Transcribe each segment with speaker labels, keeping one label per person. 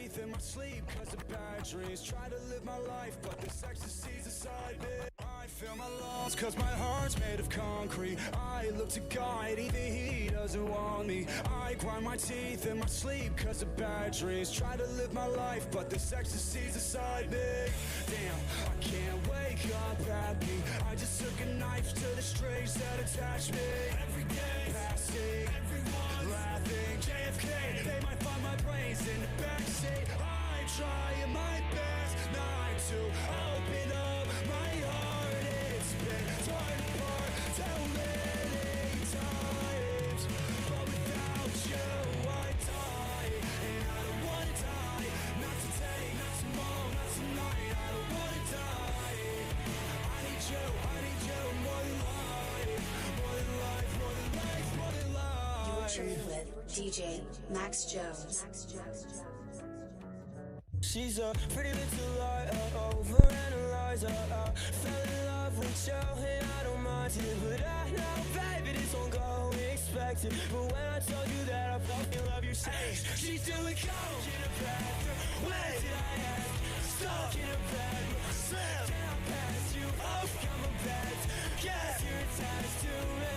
Speaker 1: teeth in my sleep cause of bad dreams. Try to live my life, but this ecstasy's a side bit. I feel my lungs cause my heart's made of concrete. I look to God, even he doesn't want me. I grind my teeth in my sleep cause of bad dreams. Try to live my life, but this ecstasy's a side bit. Damn, I can't wake up happy. I just took a knife to the strings that attach me. Every day, passing, everyone laughing. JFK, they might find my brains in the backseat. I'm trying my best not to open up my heart. It's been torn apart too many times, but without you I die, and I don't wanna die. Not today, not tomorrow, not tonight. I don't wanna die. I need you more than life, more than life, more than life, more than life.
Speaker 2: You're chilling with DJ Max Jones.
Speaker 3: She's a pretty little liar, overanalyzer. Fell in love with you and I don't mind it, but I know, baby, this won't go expected. But when I told you that I fucking love your face, she's doing coke in a bathroom. Where did I ask? Stuck in a bedroom. Slam, then I pass you up, come on back. Guess you're attached to me.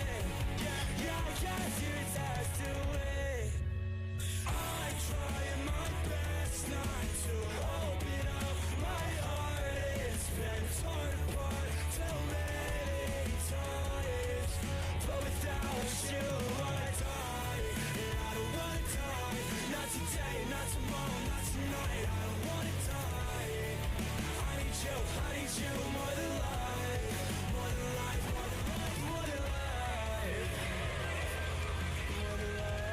Speaker 3: Yeah, I guess you're attached to me. I'm trying my best not to open up my heart. It's been torn apart too many times, but without you I die, and I don't wanna die. Not today, not tomorrow, not tonight. I don't wanna die. I need you more than life, more than life, more than life, more than life, more than life.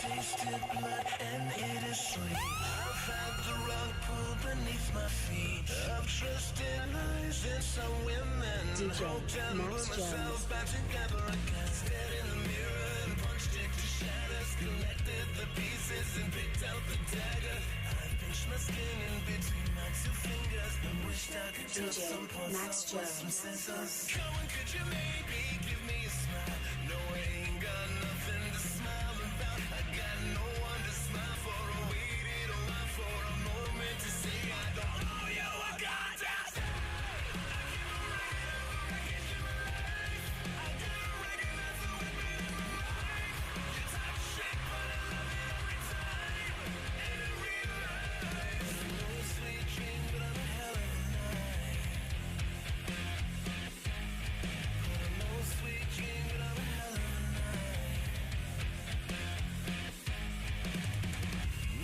Speaker 4: Tasted blood and it is sweet. I've had the rug pulled beneath my feet. I've trusted lies in some women. Hoped and put myself back together again. Stared in the mirror and punched it to shatters. Collected the pieces and picked out the dagger. I pinched my skin in between my two fingers. I wished I could touch some parts with some scissors. Come on, could you maybe give me a smile? No, I ain't got nothing to smile about. I got no one to smile for. I waited a while for a moment to say I don't know you. I got that. I give you my life. I do recognize the women in my life. You talk shit, but I love it every time. And I realize I know a sweet dream, but I'm a hell of a night. But I know a sweet dream, but I'm a hell of a night.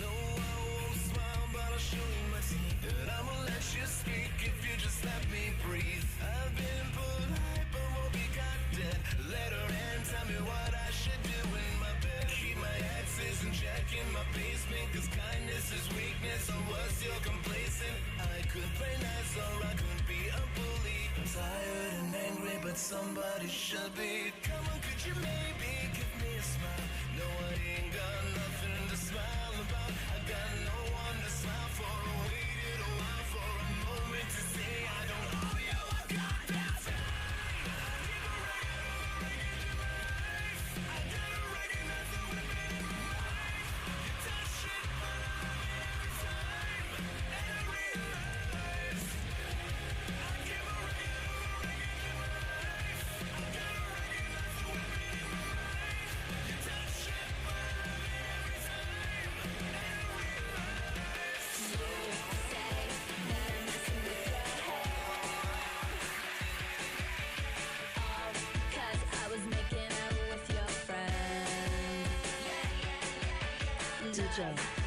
Speaker 4: No, I won't smile, but I'll show you my teeth. And I'ma let you speak if you just let me breathe. I've been polite, but won't be goddamn. Let her in, tell me what I should do in my bed. Keep my exes in check in my basement, cause kindness is weakness, or was you're complacent. I could play nice or I could be a bully. I'm tired and angry, but somebody should be. Come on, could you maybe give me a smile? No, I ain't got nothing to smile about. I got no one to smile for. I waited a while for a moment to say I don't owe you. I got that time. I keep a record of my life. I gotta recognize the women in my life. You touch shit, but I love it every time. And I realize I keep a record of my life. I gotta recognize the women in my life. You touch shit, but I love it every time. And I realize
Speaker 5: Cause I was making out with your friend.
Speaker 2: DJ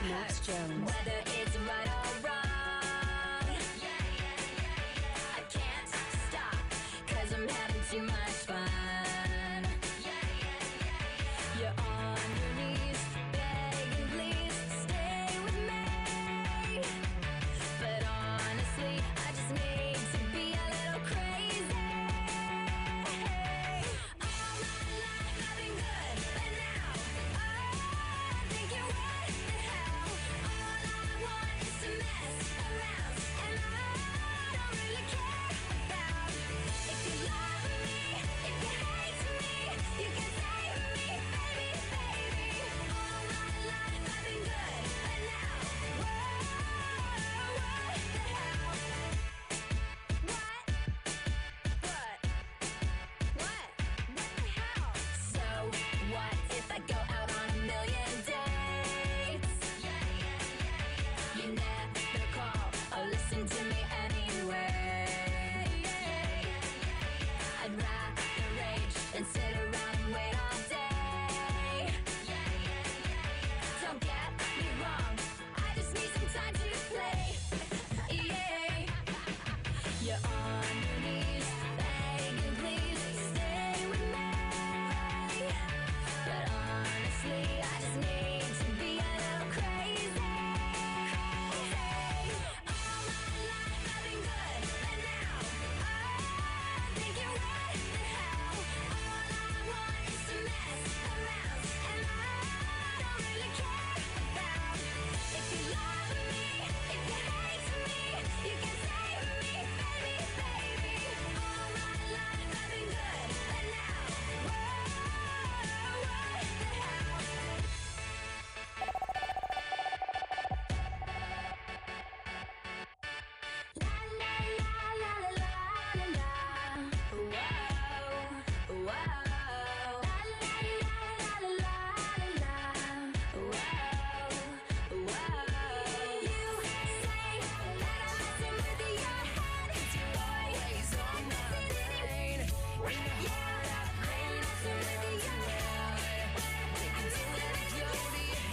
Speaker 2: Max Jones.
Speaker 5: Whether it's right or wrong, I can't stop, cause I'm having too much fun. You're on your knees, begging please stay with me. But honestly, I just need to be a little crazy. All my life I've been good, but now I'm thinking what the hell. All I want is to mess around, and I don't really care about if you and sit around and wait all day. Don't get me wrong, I just need some time to play. Yeah. You're on your knees, begging please stay with me. But honestly, I just need to be a little crazy. All my life I've been good, but now I'm thinking, what the hell? All I want is to mess around, and I don't really care about if you love me, if you hate me, you can say to me, baby, baby. All my life I've been good, but now, whoa, what the hell? La la la la la la la. Whoa, whoa. La la la la la la. Whoa, whoa. You say that I'm messing with your head, boy. Always on my brain. Yeah, I'm messing with your head. I'm messing with your head.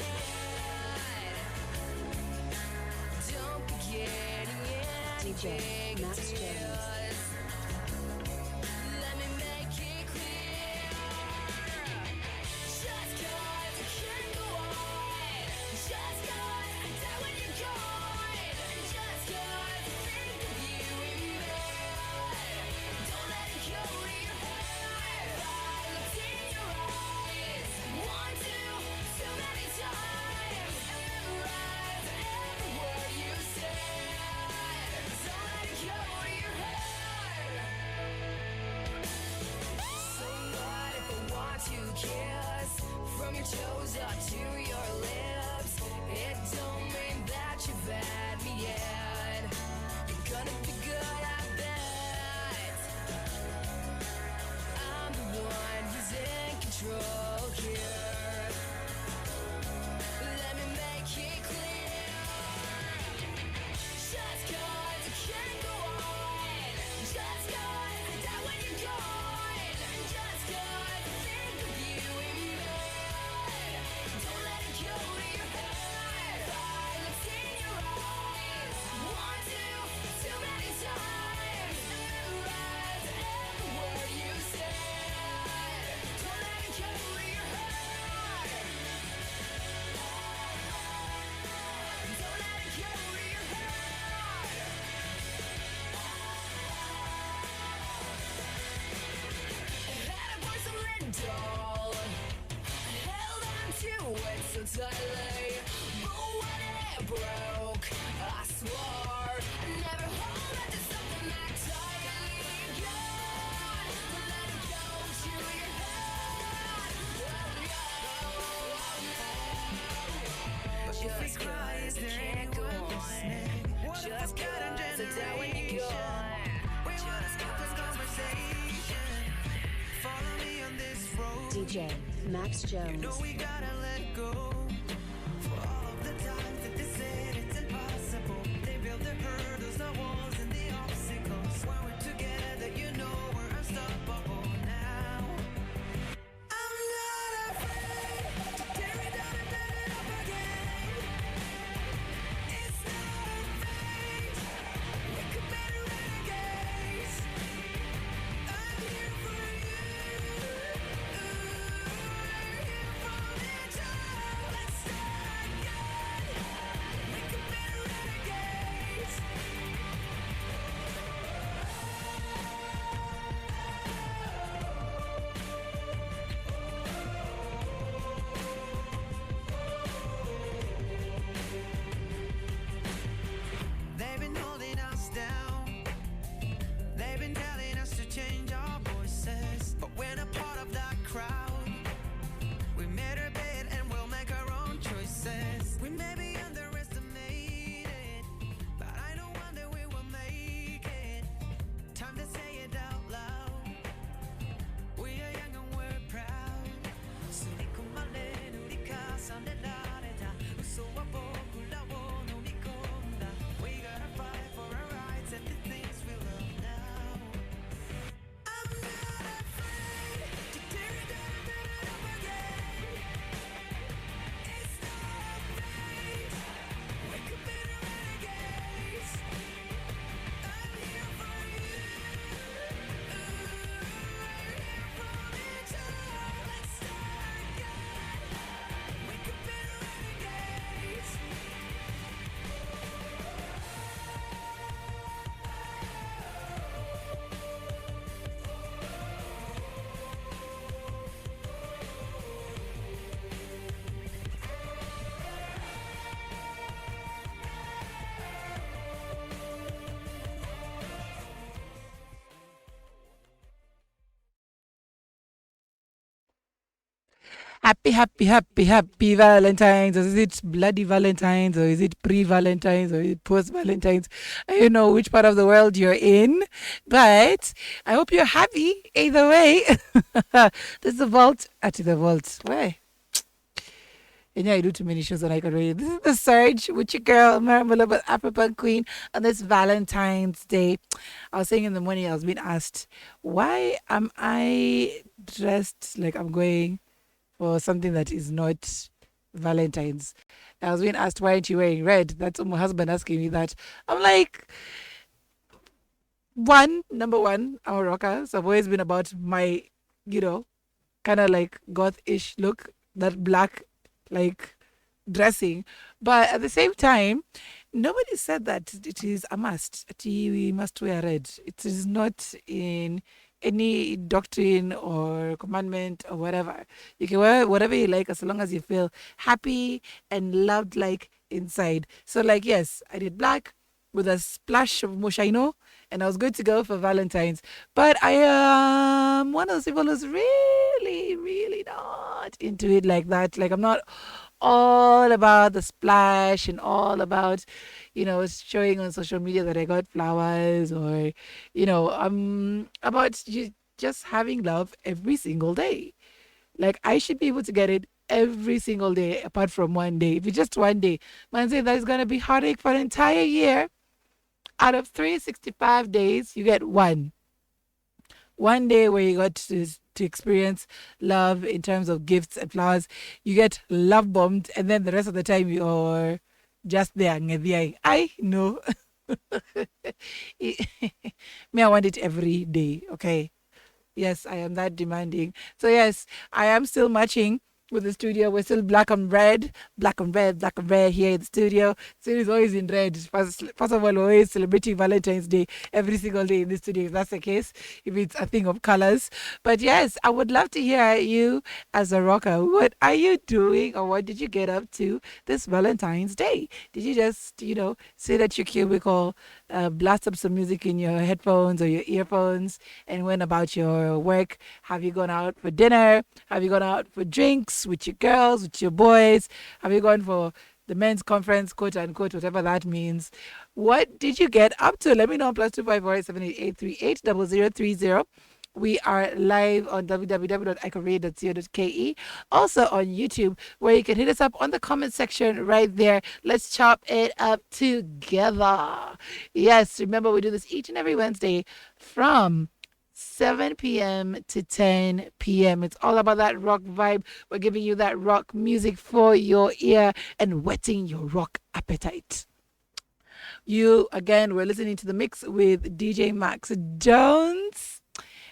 Speaker 5: Don't be getting
Speaker 2: DJ Max Jones.
Speaker 5: Let me make it clear. Just 'cause you can't go on, just 'cause I die when you're gone, just 'cause I think of you in bed. Don't let it go to your head. I looked in your eyes, one, too many times, and memorized every word you said. Don't let it go to your head. So what if I want to kiss from your toes up to your lips? It don't mean that you've had me yet. You're gonna be good, I bet. I'm the one who's in control here. Let me make it clear. Just 'cause you can't go on, just 'cause I die when you're gone, just 'cause I think of you in bed. Don't let it go to your head. I looked in your eyes, one, too many times, and memorized every word you said. Don't let it go to your head. Don't let it go to your head. I had a porcelain doll, I held on to it so tightly, but when it broke, I swore I'd never hold on to something that tightly. God, don't let it go to your head.
Speaker 3: If we cry, is there anyone listening? What if I've got a generation? We wanna stop this conversation. Follow me on this road.
Speaker 2: DJ Max Jones.
Speaker 3: No, we gotta let go. For all of the times that they said it's impossible, they build the hurdles, the walls, and the obstacles. When we're together, you know we're unstoppable now. I'm not afraid to tear it down and build it up again. It's not a fate. We could be renegades. I'm here for you. We're here for each other.
Speaker 6: Happy, happy, happy, happy Valentine's. Or is it bloody Valentine's? Or is it pre-Valentine's? Or is it post-Valentine's? I don't know which part of the world you're in. But I hope you're happy either way. This is the vault. The vault. Where? And yeah, I do too many shows on I can read. This is The Surge with your girl, Maramula, but African Queen on this Valentine's Day. I was saying in the morning, I was being asked, why am I dressed like I'm going for something that is not Valentine's? I was being asked, why aren't you wearing red? That's my husband asking me that. I'm like, number one, I'm a rocker. So I've always been about my, kind of like goth-ish look, that black, like, dressing. But at the same time, nobody said that it is a must. We must wear red. It is not in any doctrine or commandment or whatever. You can wear whatever you like as long as you feel happy and loved like inside. So like, yes, I did black with a splash of mochaino and I was good to go for Valentine's. But I am one of those people who's really, really not into it like that. Like I'm not all about the splash and all about, showing on social media that I got flowers or, I'm about just having love every single day. Like I should be able to get it every single day apart from one day. If it's just one day, man say that's going to be heartache for an entire year. Out of 365 days, you get one. One day where you got to experience love in terms of gifts and flowers. You get love bombed, and then the rest of the time you're just there. I know. Me, I want it every day, okay? Yes, I am that demanding. So yes, I am still matching with the studio. We're still black and red here in the studio. Studio is always in red. First of all, we're always celebrating Valentine's Day every single day in the studio, if that's the case, if it's a thing of colors. But yes, I would love to hear you as a rocker. What are you doing or what did you get up to this Valentine's Day? Did you just, sit at your cubicle, blast up some music in your headphones or your earphones and went about your work? Have you gone out for dinner? Have you gone out for drinks with your girls, with your boys? Have you gone for the men's conference, quote unquote, whatever that means? What did you get up to? Let me know. +254-878-838-0030. We are live on www.icoradio.co.ke. Also on YouTube, where you can hit us up on the comment section right there. Let's chop it up together. Yes, remember we do this each and every Wednesday from 7 p.m. to 10 p.m. It's all about that rock vibe. We're giving you that rock music for your ear and whetting your rock appetite. We're listening to the mix with DJ Max Jones.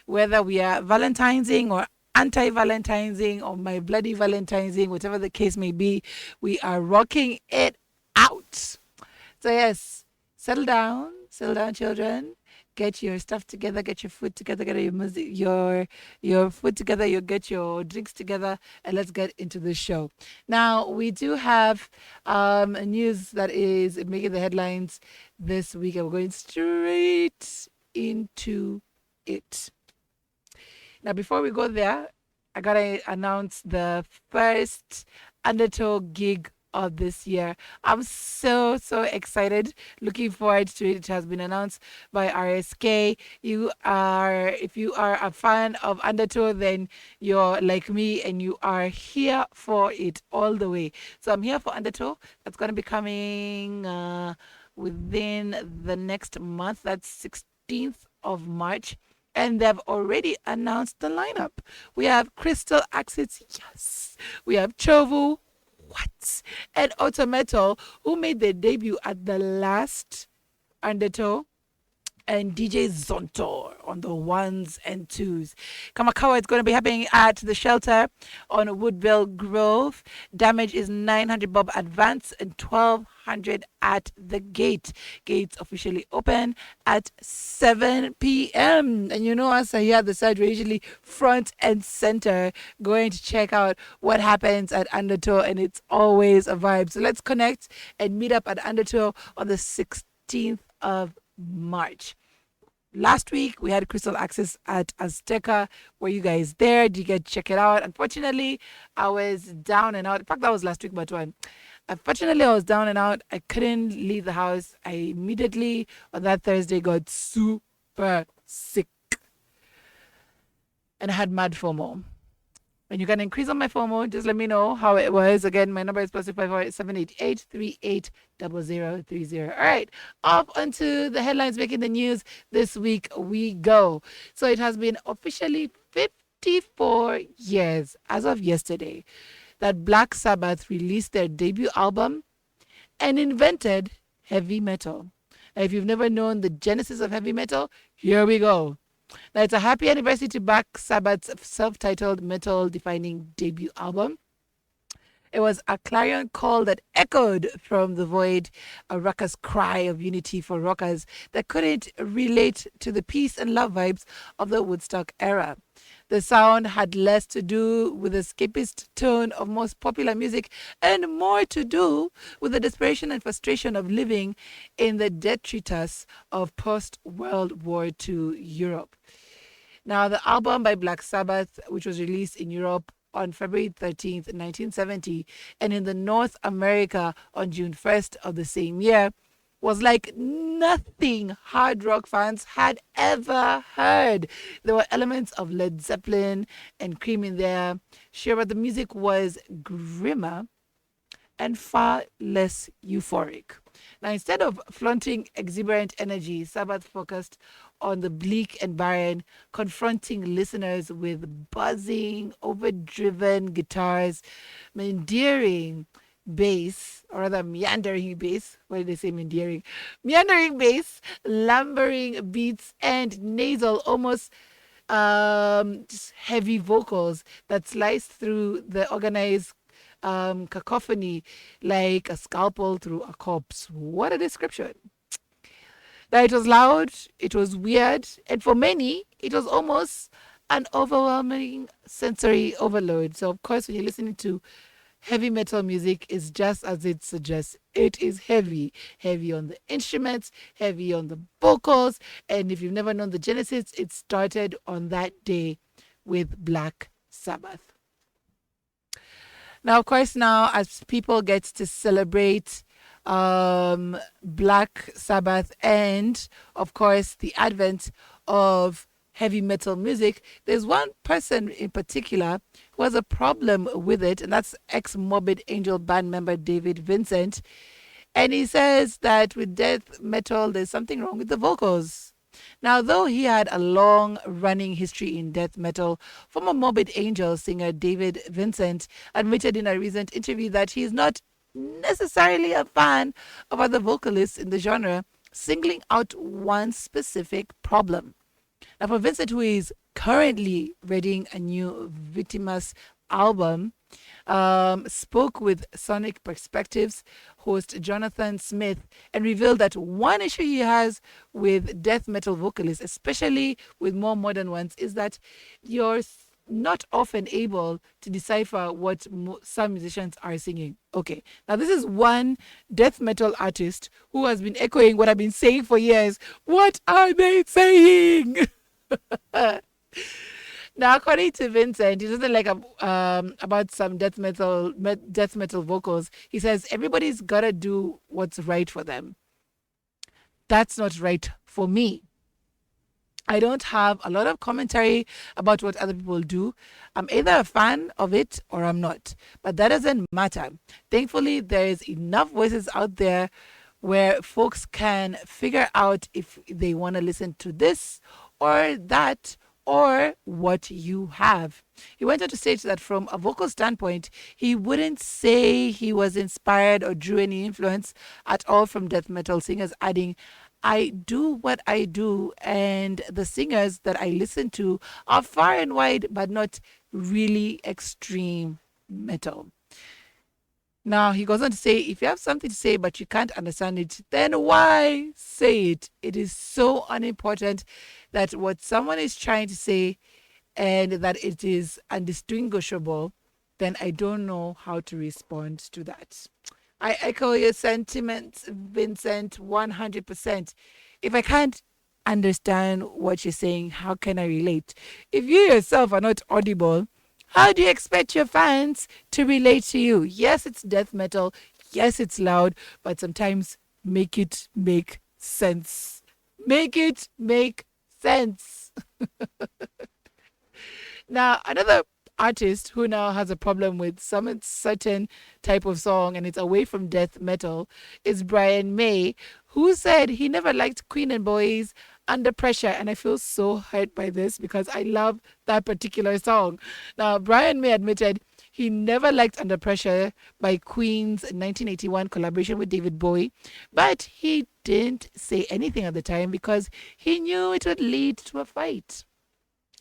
Speaker 6: Whether we are Valentine'sing or anti-Valentine'sing or my bloody Valentine'sing, whatever the case may be, we are rocking it out. So yes, settle down, children. Get your stuff together, get your food together, get your music, your food together, you get your drinks together, and let's get into the show. Now, we do have news that is making the headlines this week, and we're going straight into it. Now, before we go there, I gotta announce the first Undertow gig of this year. I'm so excited, looking forward to it. It has been announced by RSK. If you are a fan of Undertow, then you're like me and you are here for it all the way. So I'm here for Undertow. That's going to be coming within the next month. That's 16th of March. And they've already announced the lineup. We have Crystal Axis, yes. We have Chovu, what? And Autometal, who made their debut at the last Undertow, and DJ Zonto on the ones and twos. Kamakawa is going to be happening at the shelter on Woodville Grove. Damage is 900 bob advance and 1200 at the gate. Gates officially open at 7 p.m. And us are here at the side, we're usually front and center going to check out what happens at Undertow, and it's always a vibe. So let's connect and meet up at Undertow on the 16th of March. last week we had Crystal Access at Azteca. Were you guys there? Did you get to check it out? Unfortunately, I was down and out. In fact, that was last week, but one. Unfortunately, I was down and out. I couldn't leave the house. I immediately on that Thursday got super sick. And I had mad FOMO. And you can increase on my FOMO. Just let me know how it was. Again, my number is +254 788 380030. All right, off onto the headlines making the news this week we go. So it has been officially 54 years as of yesterday that Black Sabbath released their debut album and invented heavy metal. Now, if you've never known the genesis of heavy metal, here we go. Now, it's a happy anniversary to Black Sabbath's self-titled metal-defining debut album. It was a clarion call that echoed from the void, a raucous cry of unity for rockers that couldn't relate to the peace and love vibes of the Woodstock era. The sound had less to do with the escapist tone of most popular music and more to do with the desperation and frustration of living in the detritus of post-World War II Europe. Now, the album by Black Sabbath, which was released in Europe on February 13th, 1970, and in the North America on June 1st of the same year, was like nothing hard rock fans had ever heard. There were elements of Led Zeppelin and Cream in there, sure, but the music was grimmer and far less euphoric. Now, instead of flaunting exuberant energy, Sabbath focused on the bleak and barren, confronting listeners with buzzing, overdriven guitars, endearing bass, or rather meandering bass. Why did they say endearing? Meandering bass, lumbering beats, and nasal, almost just heavy vocals that sliced through the organized cacophony like a scalpel through a corpse. What a description. Now, it was loud, it was weird, and for many, it was almost an overwhelming sensory overload. So, of course, when you're listening to heavy metal music, it's just as it suggests. It is heavy. Heavy on the instruments, heavy on the vocals. And if you've never known the genesis, it started on that day with Black Sabbath. Now, of course, now as people get to celebrate Black Sabbath and, of course, the advent of heavy metal music, there's one person in particular who has a problem with it, and that's ex-Morbid Angel band member David Vincent. And he says that with death metal, there's something wrong with the vocals. Now, though he had a long-running history in death metal, former Morbid Angel singer David Vincent admitted in a recent interview that he is not necessarily a fan of other vocalists in the genre, singling out one specific problem. Now, for Vincent, who is currently readying a new Victimus album, spoke with Sonic Perspectives host Jonathan Smith and revealed that one issue he has with death metal vocalists, especially with more modern ones, is that you're not often able to decipher what some musicians are singing. Okay, now this is one death metal artist who has been echoing what I've been saying for years. What are they saying? Now, according to Vincent, he doesn't like about some death metal vocals. He says everybody's gotta do what's right for them. That's not right for me. I don't have a lot of commentary about what other people do. I'm either a fan of it or I'm not. But that doesn't matter. Thankfully, there is enough voices out there where folks can figure out if they want to listen to this or that or what you have. He went on to state that from a vocal standpoint, he wouldn't say he was inspired or drew any influence at all from death metal singers, adding, I do what I do, and the singers that I listen to are far and wide, but not really extreme metal. Now, he goes on to say, if you have something to say but you can't understand it, then why say it? It is so unimportant that what someone is trying to say and that it is undistinguishable, then I don't know how to respond to that. I echo your sentiments, Vincent, 100%. If I can't understand what you're saying. How can I relate? If you yourself are not audible, how do you expect your fans to relate to you? Yes, it's death metal. Yes, it's loud, but sometimes make it make sense. Make it make sense. Now, another artist who now has a problem with some certain type of song and it's away from death metal is Brian May, who said he never liked Queen and Boy's Under Pressure. And I feel so hurt by this because I love that particular song. Now, Brian May admitted he never liked Under Pressure by Queen's 1981 collaboration with David Bowie, but he didn't say anything at the time because he knew it would lead to a fight.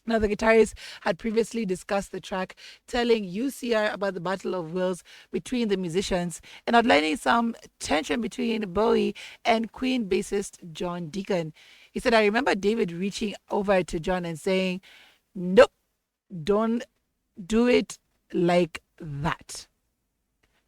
Speaker 6: Now, the guitarist had previously discussed the track, telling UCR about the battle of wills between the musicians and outlining some tension between Bowie and Queen bassist John Deacon. He said, I remember David reaching over to John and saying, nope, don't do it like that.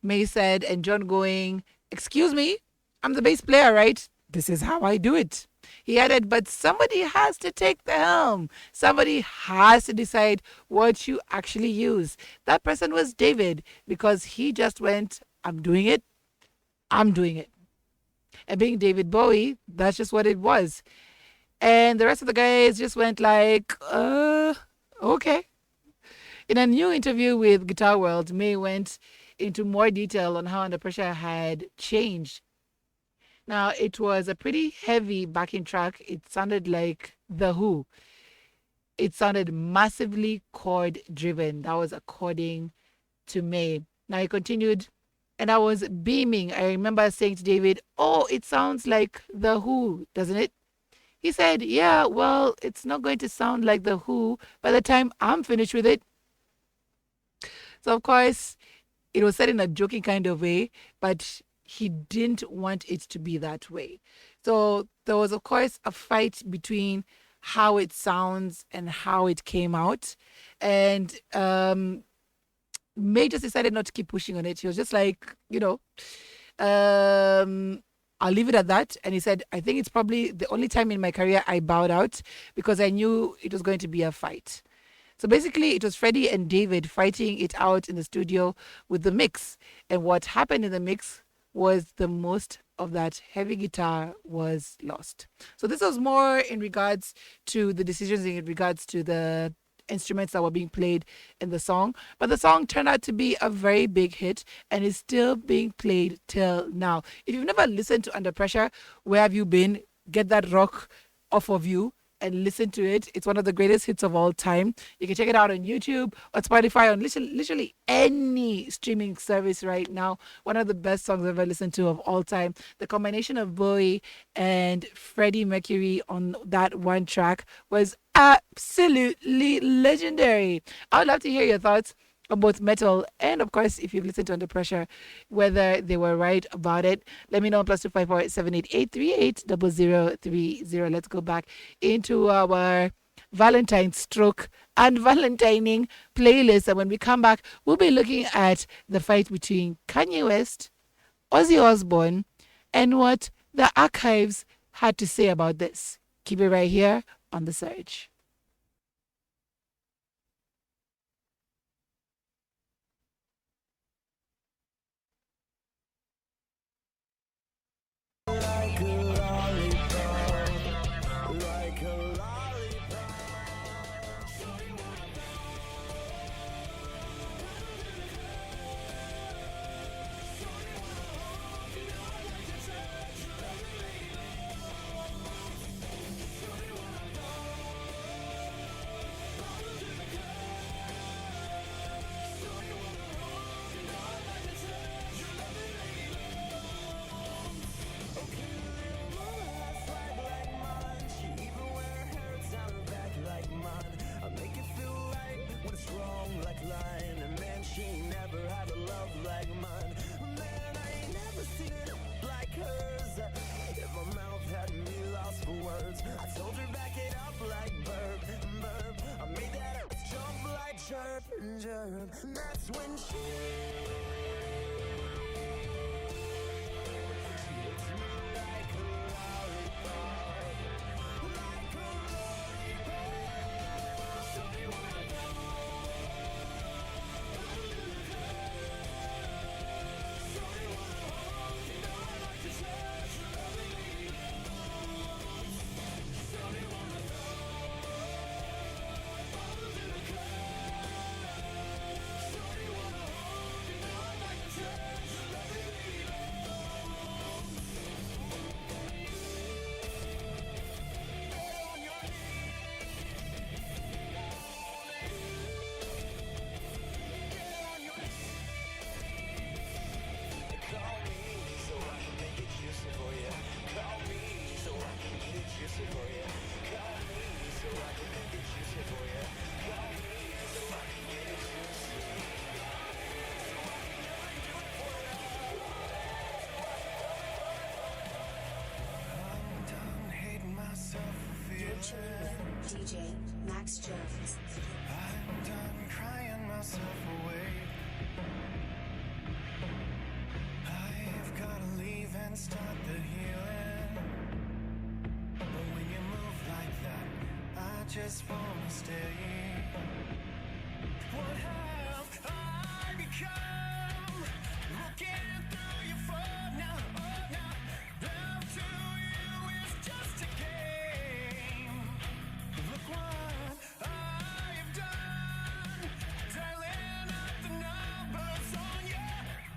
Speaker 6: May said, and John going, excuse me, I'm the bass player, right? This is how I do it. He added, but somebody has to take the helm. Somebody has to decide what you actually use. That person was David because he just went, I'm doing it. I'm doing it. And being David Bowie, that's just what it was. And the rest of the guys just went like, okay. In a new interview with Guitar World, May went into more detail on how Under Pressure had changed. Now, it was a pretty heavy backing track. It sounded like The Who. It sounded massively chord driven. That was according to May. Now, he continued, and I was beaming. I remember saying to David, oh, it sounds like The Who, doesn't it? He said, yeah, well, it's not going to sound like The Who by the time I'm finished with it. So, of course, it was said in a joking kind of way, but he didn't want it to be that way. So there was, of course, a fight between how it sounds and how it came out. And May just decided not to keep pushing on it. He was just like, I'll leave it at that. And he said, I think it's probably the only time in my career I bowed out because I knew it was going to be a fight. So basically, it was Freddie and David fighting it out in the studio with the mix. And what happened in the mix was the most of that heavy guitar was lost. So this was more in regards to the decisions in regards to the instruments that were being played in the song. But the song turned out to be a very big hit and is still being played till now. If you've never listened to Under Pressure, where have you been? Get that rock off of you and listen to it. It's one of the greatest hits of all time. You can check it out on YouTube or Spotify, on literally any streaming service right now. One of the best songs I've ever listened to of all time. The combination of Bowie and Freddie Mercury on that one track was absolutely legendary. I would love to hear your thoughts on both metal and, of course, if you've listened to Under Pressure, whether they were right about it. Let me know on +254 788 0030. Let's go back into our Valentine stroke and Valentining playlist. And when we come back, we'll be looking at the fight between Kanye West, Ozzy Osbourne, and what the archives had to say about this. Keep it right here on The Surge.
Speaker 3: That's when she like a lollipop, like
Speaker 2: Jones.
Speaker 4: I'm done crying myself away. I've gotta leave and start the healing. But when you move like that, I just wanna stay. What have I become? Looking through your phone now, oh now. Love to you is just a game. Look what I have done, dialing up the numbers on you.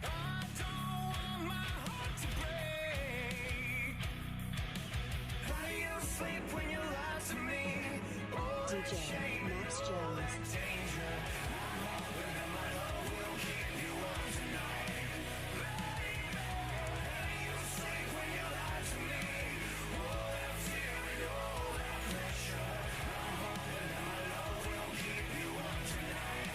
Speaker 4: I don't want my heart to break. How do you sleep when you lie to me? Oh,
Speaker 2: DJ Max Jones.
Speaker 4: danger. I'm hoping that my love will keep you warm tonight. Baby, how do you sleep when you lie to me? All that fear and all that pressure. I'm hoping that my love will keep you warm tonight.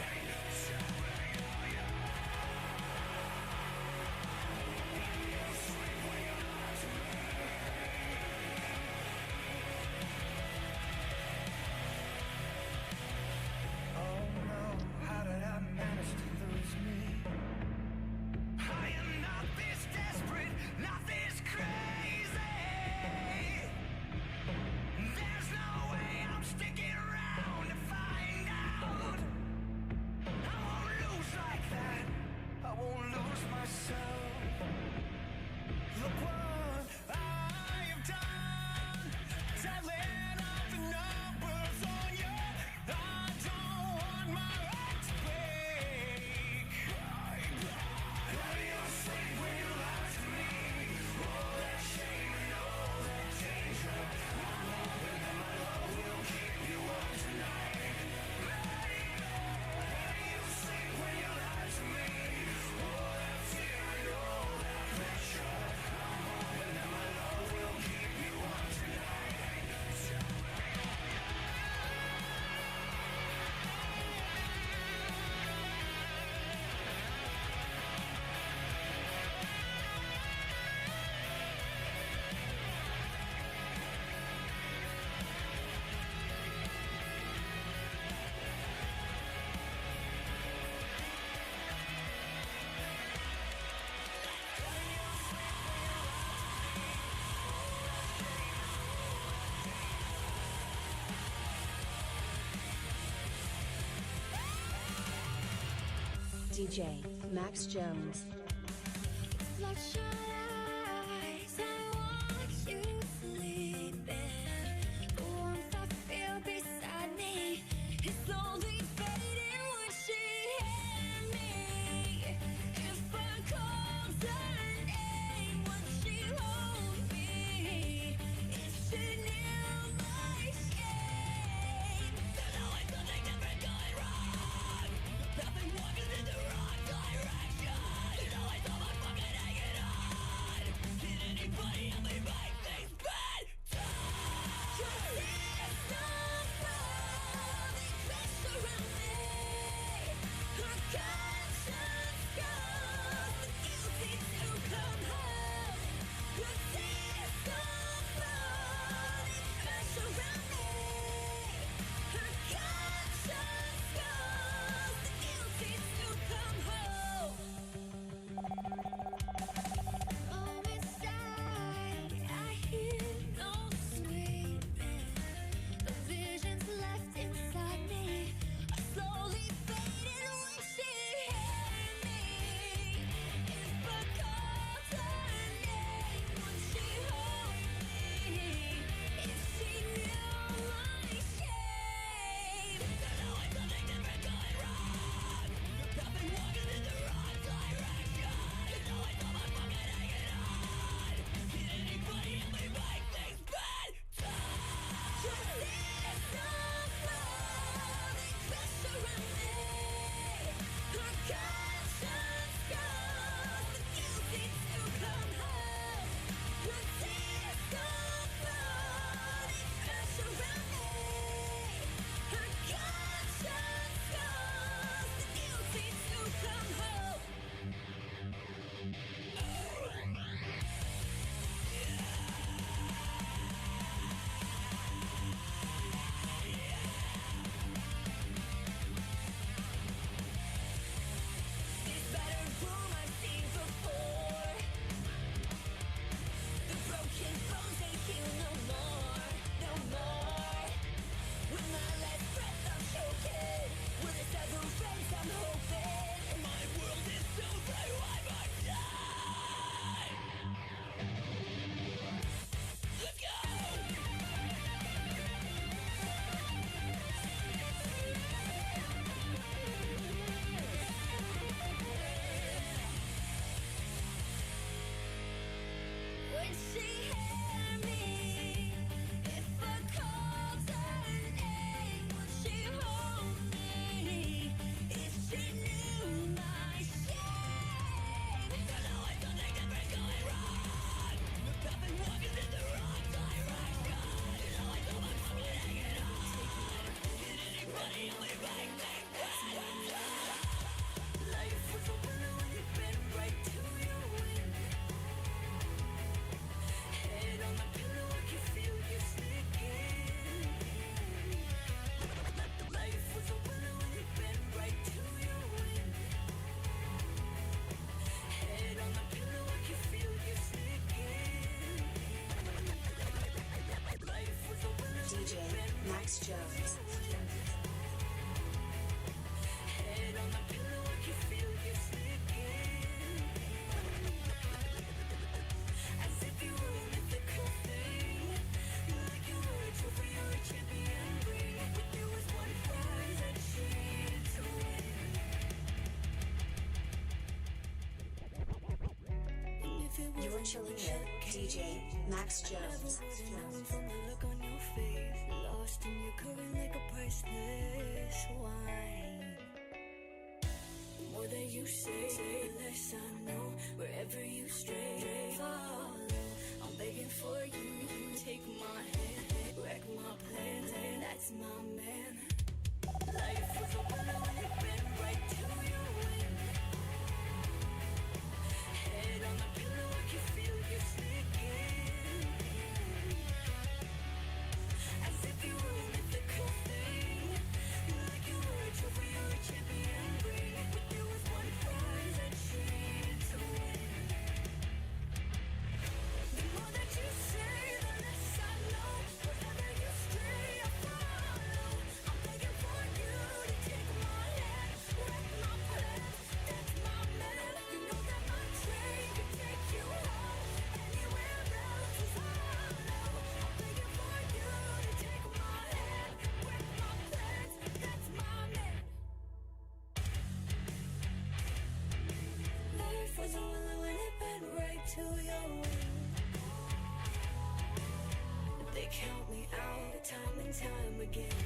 Speaker 4: Oh no, how did I manage to lose me? I am not this desperate, not this crazy. There's no way I'm sticking around to find out. I won't lose like that. I won't lose myself. Look what I have done, dialing up the numbers on you. I don't want my heart to break. How do you sleep when you lie to me? All that shame and all that danger. I'm hoping that my love will keep you warm tonight. Baby, how do you sleep when you lie to me? All that fear and all that pressure. I'm hoping that my love will keep you warm tonight.
Speaker 2: DJ Max Jones.
Speaker 5: Bloodshot eyes, I want you sleeping. The warmth I feel beside me is slowly fading when she hit me. If I call her name, would she hold me? If she knew my shame, then know it's something different going wrong. Nothing walking in the wrong direction. You know it's all my fucking hanging on.
Speaker 2: Jones.
Speaker 3: Head on the pillow, I can feel you sneaking. As if you were a mythical thing. Like you were a trophy or a champion ring. But there was one prize that she needed to win. And if it
Speaker 2: You're
Speaker 3: wasn't
Speaker 2: chilling
Speaker 3: for
Speaker 2: with DJ Max Jones.
Speaker 3: from the look on your face, lost in your current like a priceless wine. The more that you say, the less I know. Wherever you stray, follow. I'm begging for you, take my hand, wreck my plans, and that's my man. Life was a winner when you bent right to your win. Head on the pillow, I can feel you sneaking. As if you were a mythical thing. Like you were a trophy or a champion ring. But there was one prize that she needed to win. The more that you say, the less I know. Wherever you stray, I follow. I'm begging for you to take my hand, wreck my plans. That's my man. You know that my train could take you home. Anywhere else is hollow. I'm begging for you to take my hand, wreck my plans. That's my man. Life was a willow and it bent right to your wing. They count me out time and time again.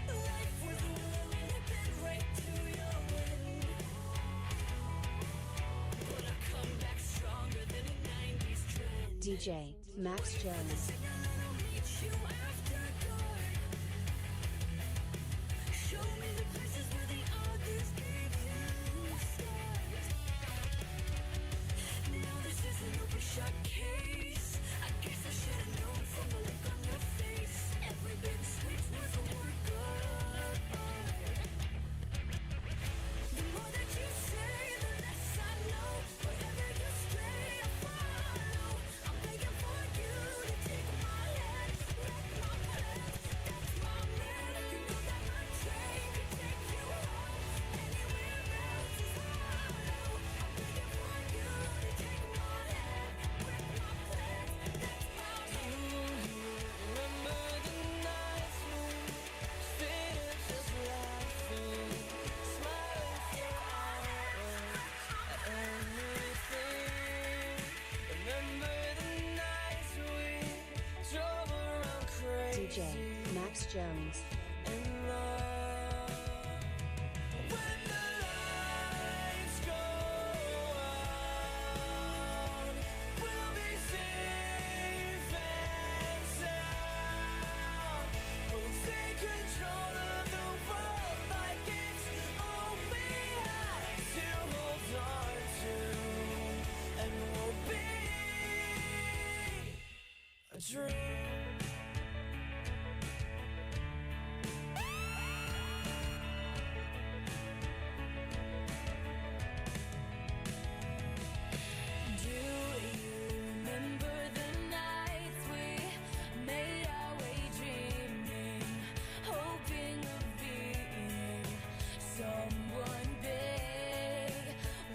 Speaker 3: Life was a willow and it bent right to your wing. But I come back stronger than a 90s trend.
Speaker 2: DJ Max Jones.
Speaker 3: Signal and I'll meet you after dark. Show me the places where the others gave you stars. Now this is an open shut case. I guess I should have known from the look on your face. Every bit switch was a work of art. The more that you say, the less I know. Wherever you stray, I follow. I'm begging for you to take my hand, wreck my plans. That's my man. You know that my train could take you home. Anywhere else is hollow. I'm begging for you to take my hand, wreck my plans. That's my man. Remember the nights when we stayed up just laughing, smiling for hours at anything. Remember the nights we drove around crazy
Speaker 2: DJ Max Jones.
Speaker 3: in love. When the lights go out, we'll be safe and sound. We'll take control of the world like it's all we have to hold on to, and we'll be a dream. Do you remember the nights we made our way dreaming, hoping of being someone big?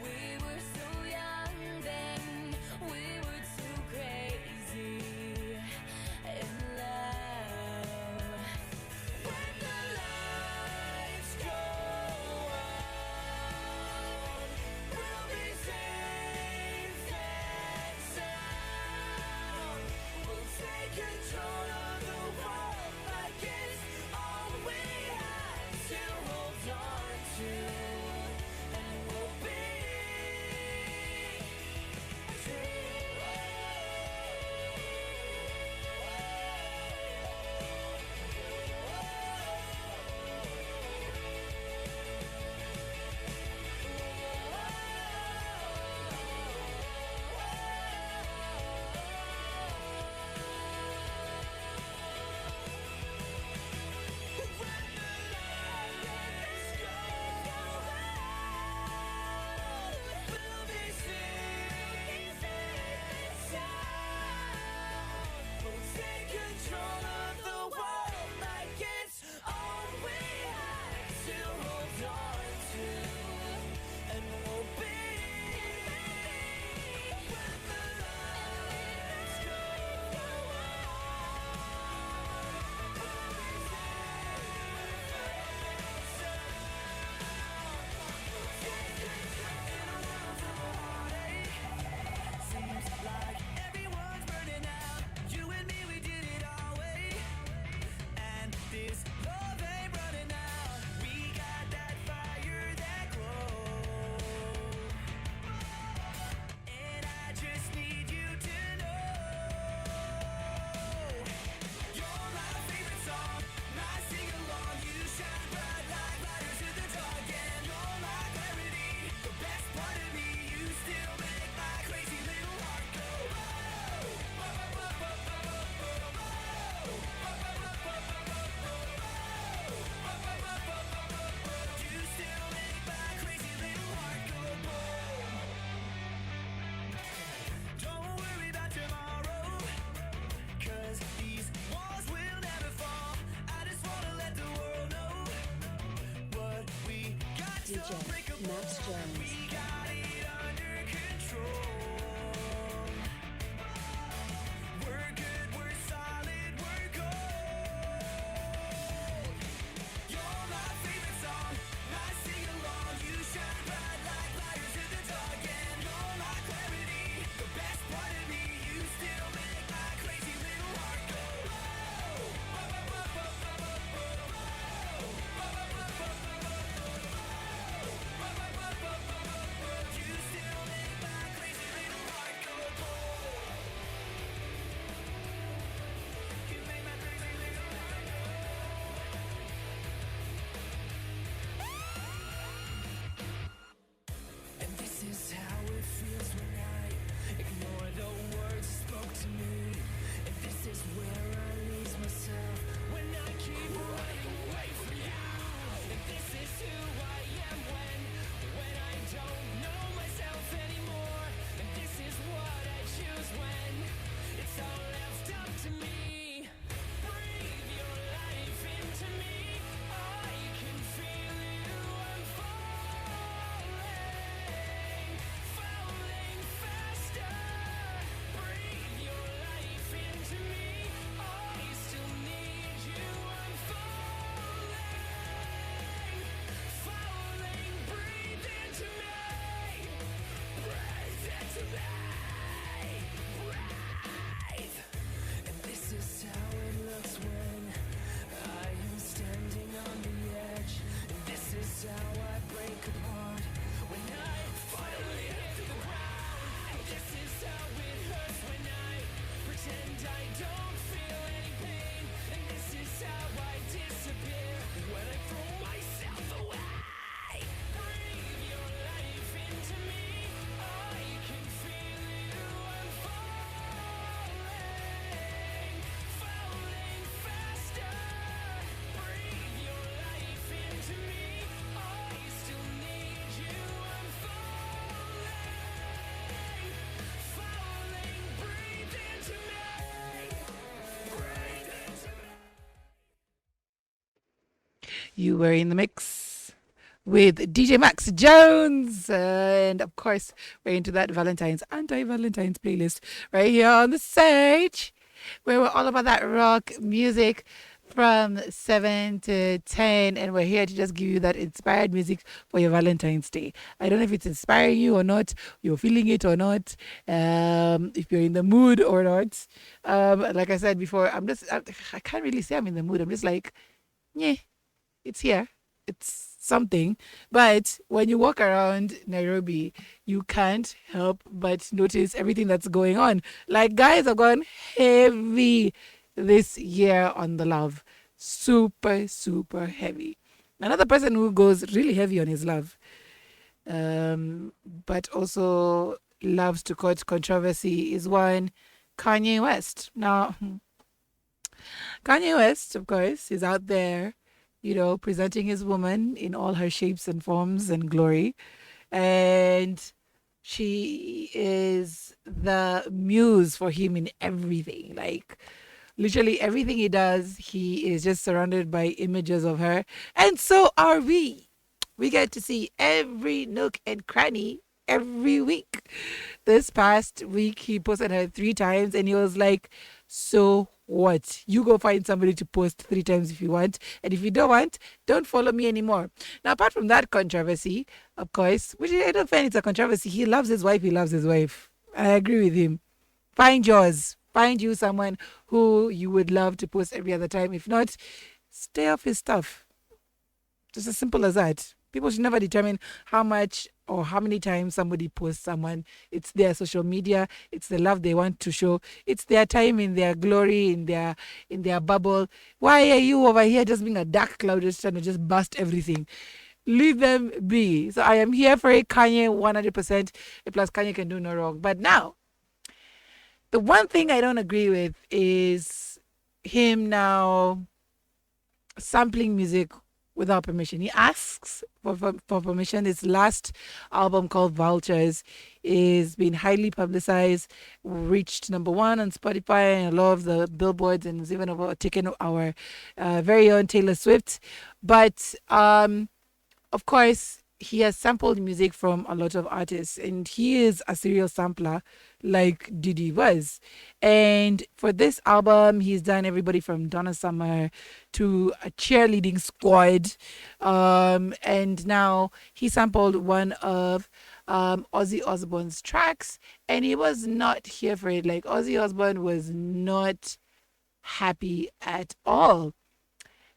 Speaker 3: We were so young then, we were too crazy.
Speaker 2: DJ Max Jones.
Speaker 6: You were in the mix with DJ Max Jones. And of course, we're into that anti-Valentine's playlist right here on the stage, where we're all about that rock music from 7 to 10. And we're here to just give you that inspired music for your Valentine's Day. I don't know if it's inspiring you or not, you're feeling it or not, if you're in the mood or not. Like I said before, I can't really say I'm in the mood. I'm just like, yeah. It's here. It's something. But when you walk around Nairobi, you can't help but notice everything that's going on. Like, guys have gone heavy this year on the love. Super, super heavy. Another person who goes really heavy on his love, but also loves to cause controversy, is one Kanye West. Now, Kanye West, of course, is out there, presenting his woman in all her shapes and forms and glory. And she is the muse for him in everything. Like, literally everything he does, he is just surrounded by images of her. And so are we. We get to see every nook and cranny every week. This past week, he posted her 3 times and he was like, so what? You go find somebody to post 3 times if you want. And if you don't want, don't follow me anymore. Now, apart from that controversy, of course, which I don't find it's a controversy. He loves his wife. He loves his wife. I agree with him. Find yours. Find you someone who you would love to post every other time. If not, stay off his stuff. Just as simple as that. People should never determine how much or how many times somebody posts someone. It's their social media. It's the love they want to show. It's their time in their glory, in their bubble. Why are you over here just being a dark cloud, just trying to just bust everything? Leave them be. So I am here for it. Kanye 100%. Plus Kanye can do no wrong. But now, the one thing I don't agree with is him now sampling music without permission. He asks for permission. His last album called Vultures is being highly publicized, reached #1 on Spotify and a lot of the billboards, and is even overtaken our very own Taylor Swift. But of course, he has sampled music from a lot of artists, and he is a serial sampler like Diddy was. And for this album, he's done everybody from Donna Summer to a cheerleading squad. And now he sampled one of Ozzy Osbourne's tracks, and he was not here for it. Like, Ozzy Osbourne was not happy at all.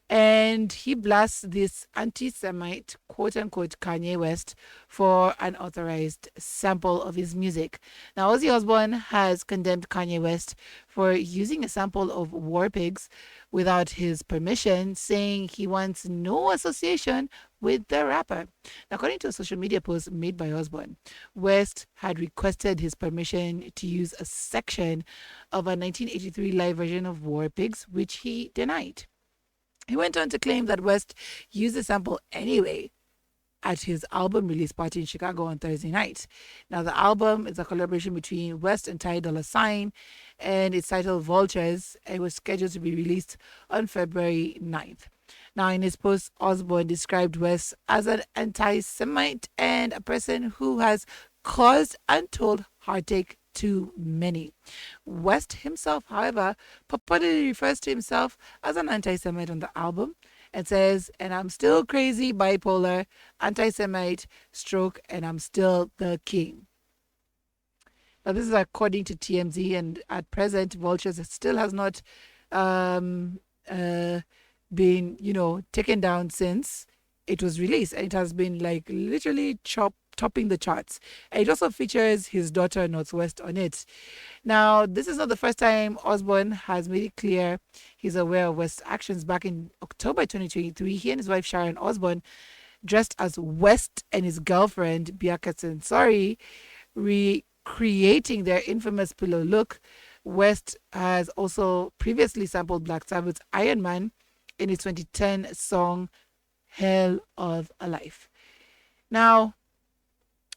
Speaker 6: And he blasts this anti-Semite, quote-unquote, Kanye West for an unauthorized sample of his music. Now, Ozzy Osbourne has condemned Kanye West for using a sample of War Pigs without his permission, saying he wants no association with the rapper. Now, according to a social media post made by Osbourne, West had requested his permission to use a section of a 1983 live version of War Pigs, which he denied. He went on to claim that West used the sample anyway at his album release party in Chicago on Thursday night. Now, the album is a collaboration between West and Ty Dolla $ign, and it's titled Vultures. It was scheduled to be released on February 9th. Now, in his post, Osbourne described West as an anti-Semite and a person who has caused untold heartache to many. West himself, however, purportedly refers to himself as an anti-Semite on the album and says, "And I'm still crazy, bipolar, anti-Semite, stroke, and I'm still the king." Now, this is according to TMZ, and at present, Vultures still has not been, taken down since it was released. And it has been like literally topping the charts. And it also features his daughter Northwest on it. Now, this is not the first time Osbourne has made it clear he's aware of West's actions. Back in October 2023, he and his wife Sharon Osbourne, dressed as West and his girlfriend Bianca Censori, recreating their infamous pillow look. West has also previously sampled Black Sabbath's Iron Man in his 2010 song Hell of a Life. Now,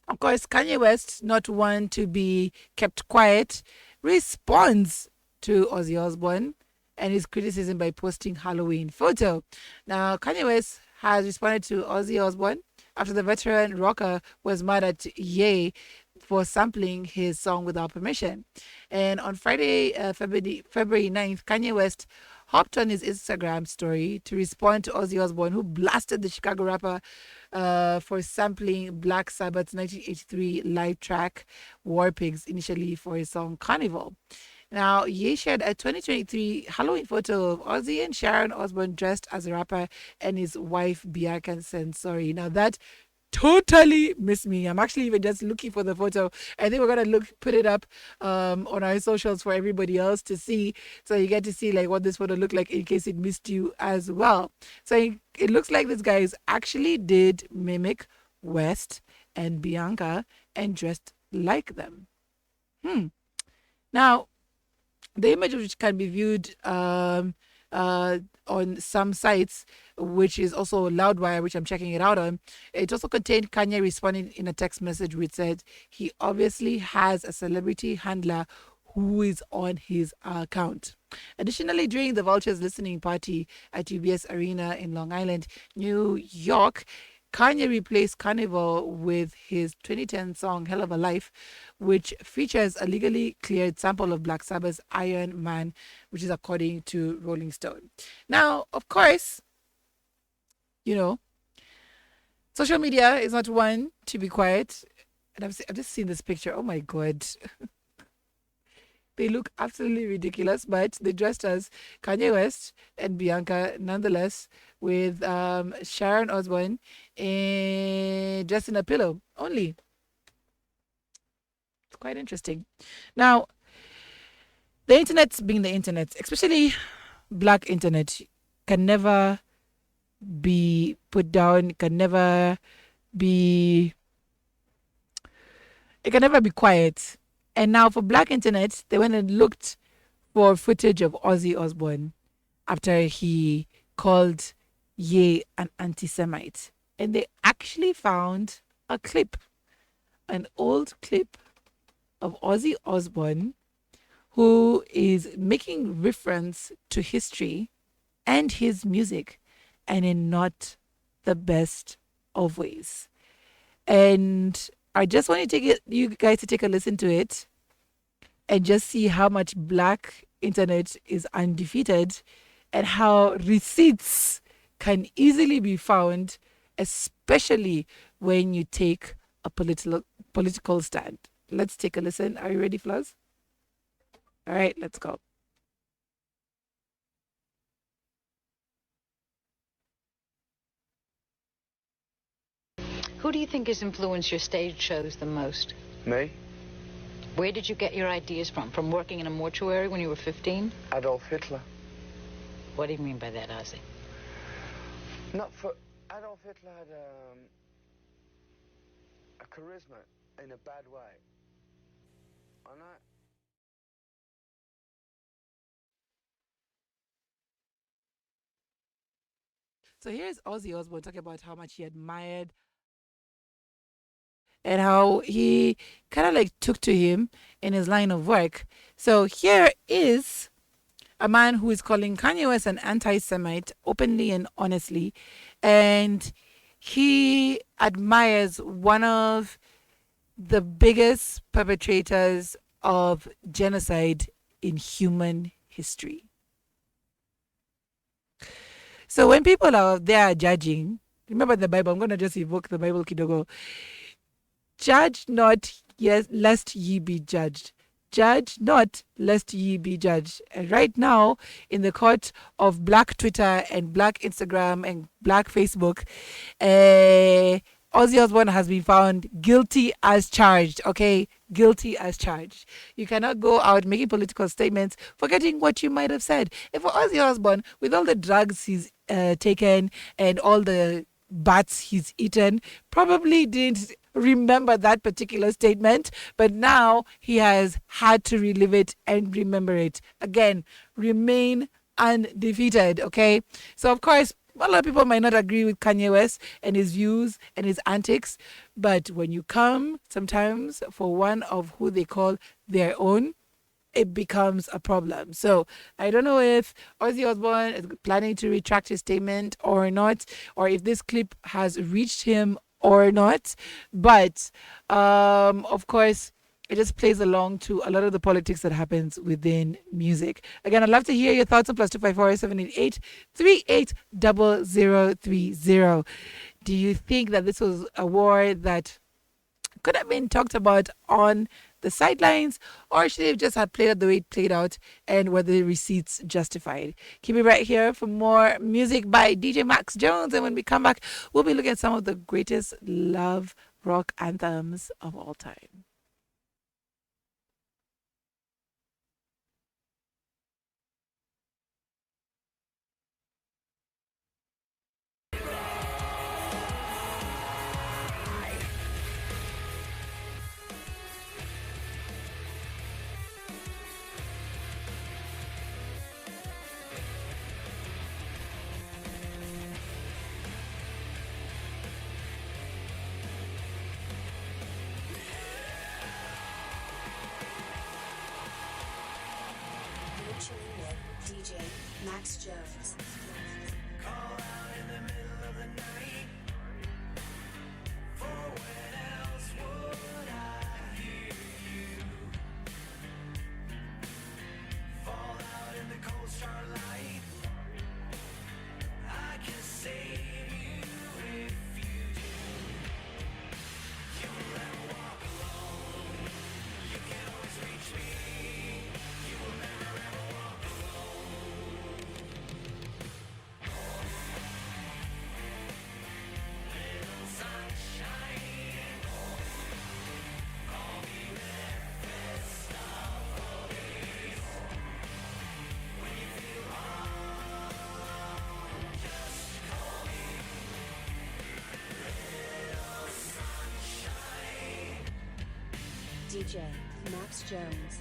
Speaker 6: of course, Kanye West, not one to be kept quiet, responds to Ozzy Osbourne and his criticism by posting Halloween photo. Now, Kanye West has responded to Ozzy Osbourne after the veteran rocker was mad at Ye for sampling his song without permission. And on Friday, February 9th, Kanye West hopped on his Instagram story to respond to Ozzy Osbourne, who blasted the Chicago rapper for sampling Black Sabbath's 1983 live track War Pigs, initially for his song Carnival. Now, Ye shared a 2023 Halloween photo of Ozzy and Sharon Osbourne dressed as a rapper and his wife Bianca Censori. Now, that totally missed me. I'm actually even just looking for the photo. I think we're gonna put it up on our socials for everybody else to see, so you get to see like what this photo looked like in case it missed you as well. So it looks like this guys actually did mimic West and Bianca and dressed like them. Now, the image, which can be viewed on some sites, which is also Loudwire, which I'm checking it out on, it also contained Kanye responding in a text message which said he obviously has a celebrity handler who is on his account. Additionally, during the Vultures listening party at UBS Arena in Long Island, New York, Kanye replaced Carnival with his 2010 song Hell of a Life, which features a legally cleared sample of Black Sabbath's Iron Man, which is according to Rolling Stone. Now, of course, social media is not one to be quiet. And I've just seen this picture. Oh my God. They look absolutely ridiculous, but they dressed as Kanye West and Bianca nonetheless, with Sharon Osbourne dressed in a pillow only. It's quite interesting. Now, the internet being the internet, especially black internet, can never be put down, it can never be quiet. And now for black internet, they went and looked for footage of Ozzy Osbourne after he called Ye an anti-Semite. And they actually found a clip, an old clip of Ozzy Osbourne, who is making reference to history and his music, and in not the best of ways. And I just want you guys to take a listen to it and just see how much black internet is undefeated and how receipts can easily be found, especially when you take a political stand. Let's take a listen. Are you ready, Flozz? All right, let's go.
Speaker 7: Who do you think has influenced your stage shows the most?
Speaker 8: Me?
Speaker 7: Where did you get your ideas from? From working in a mortuary when you were 15?
Speaker 8: Adolf Hitler.
Speaker 7: What do you mean by that, Ozzy?
Speaker 8: Not for... Adolf Hitler had a charisma in a bad way. And I...
Speaker 6: So here's Ozzy Osbourne talking about how much he admired and how he kind of like took to him in his line of work. So here is a man who is calling Kanye West an anti-Semite openly and honestly, and he admires one of the biggest perpetrators of genocide in human history. So when people are there judging, remember the Bible, I'm going to just evoke the Bible kidogo. Judge not, yes, lest ye be judged. Judge not, lest ye be judged. And right now, in the court of Black Twitter and Black Instagram and Black Facebook, Ozzy Osbourne has been found guilty as charged, okay? Guilty as charged. You cannot go out making political statements, forgetting what you might have said. If for Ozzy Osbourne, with all the drugs he's taken and all the bats he's eaten, probably didn't remember that particular statement, but now he has had to relive it and remember it. Again, remain undefeated, okay? So, of course, a lot of people might not agree with Kanye West and his views and his antics, but when you come sometimes for one of who they call their own, it becomes a problem. So I don't know if Ozzy Osbourne is planning to retract his statement or not, or if this clip has reached him or not. But of course, it just plays along to a lot of the politics that happens within music. Again, I'd love to hear your thoughts on +254 788 380030. Do you think that this was a war that could have been talked about on the sidelines, or should have just had played out the way it played out, and were the receipts justified? Keep it right here for more music by DJ Max Jones, and when we come back, we'll be looking at some of the greatest love rock anthems of all time.
Speaker 2: You're chilling with DJ Max Jones. DJ Max Jones.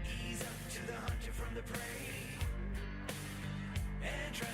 Speaker 4: Ease up to the hunter from the prey and try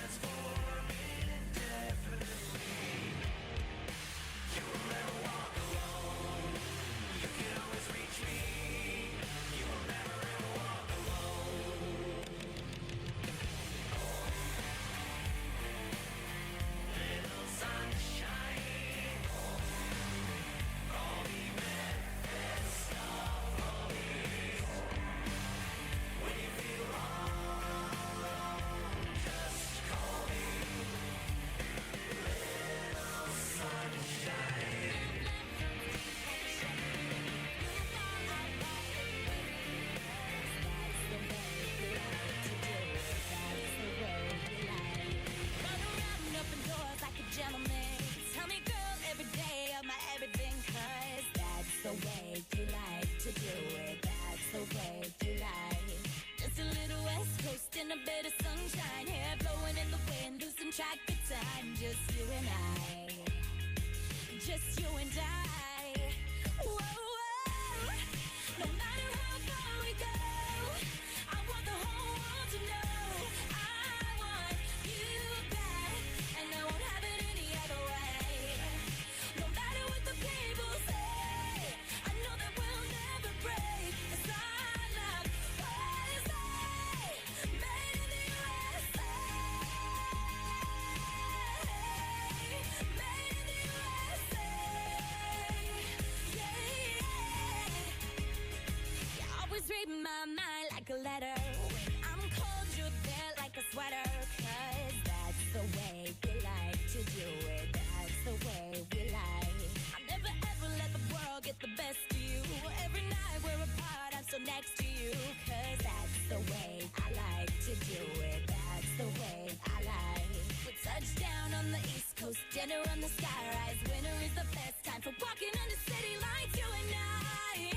Speaker 5: dinner on the skyrise. Winter is the best time for walking in the city lights. You and I,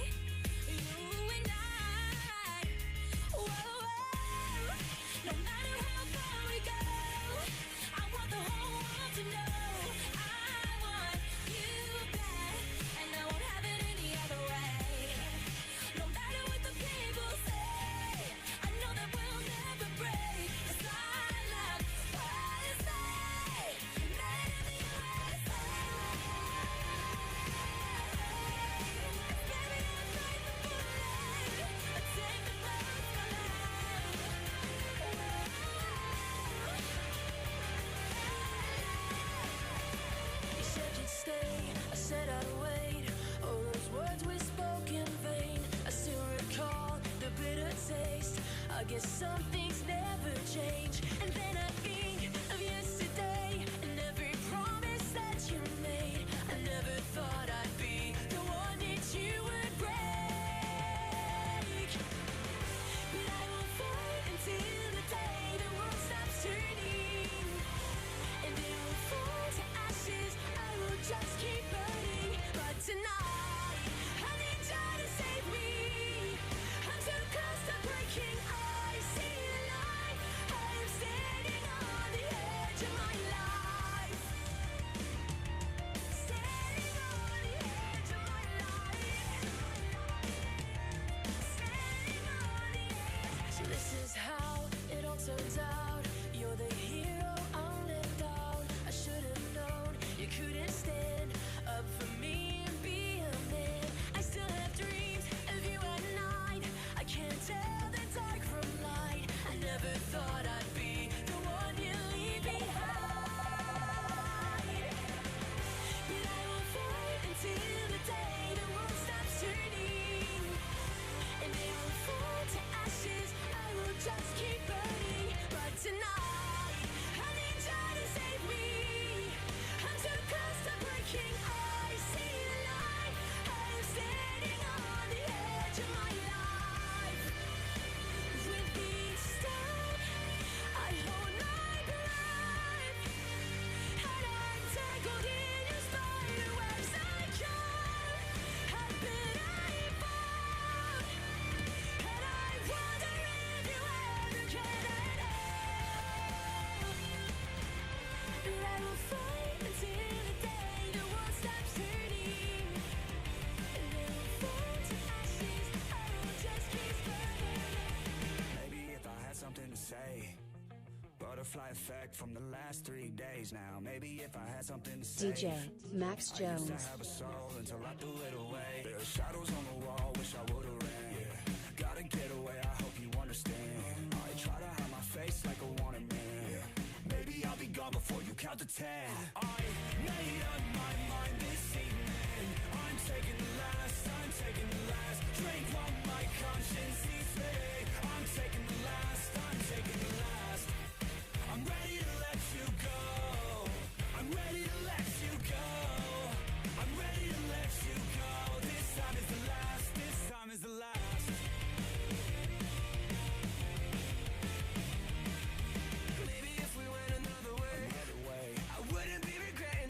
Speaker 5: you and I. Whoa, whoa. No matter how far we go, I want the whole world to know. I want you back, and I won't have it any other way. No matter what the people say, I know that we'll never break. 'Cause I love what I say. Made in the USA. Baby, I fight the bullet. I take the most for love. You said you'd stay, I said I'd wait. All those words we spoke in vain. I still recall the bitter taste. I guess some things never change. And then I think of yesterday and every promise that you made. I never thought I'd be the one that you would break. But I will fight until the day the world stops turning. And it will fall to ashes. I will just keep burning. But tonight, I need you to save me. I'm too close to breaking. I see the light. I am standing on the edge of my life. Standing on the edge of my life. Standing on the edge. So this is how it all turns out. You're the hero I'm left out. I should have known you couldn't stand up for me and be a man. I still have dreams of you at night. I can't tell the dark from light. I never thought I'd be the one you leave behind. But I will fight until the day the world stops turning. And it will fall to ashes. I will just keep burning. But tonight, I need you to save me. I'm too close to breaking. I see the light. I am standing on the edge of my life. With each step, I hold my breath. And I'm tangled in your spider webs. I can't help it, I fall. And I wonder if you ever can at all. But I will fight until the day the world stops turning. And it will fall to ashes. I will just keep burning.
Speaker 1: Maybe if I had something to say. Butterfly effect from the last 3 days now. Maybe if I had something to say.
Speaker 2: DJ Max
Speaker 1: I used
Speaker 2: Jones.
Speaker 1: to have a soul until I threw it away. There are shadows on the wall, wish I would've ran. Yeah. Gotta get away, I hope you understand. I try to hide my face like a wanted man. Yeah. Maybe I'll be gone before you count to 10. I made up my mind this evening. I'm taking the last drink while my conscience eats me. I'm taking the last, I'm taking the last. I'm ready to let you go. I'm ready to let you go. I'm ready to let you go. This time is the last, this time is the last. Maybe if we went another way, I wouldn't be regretting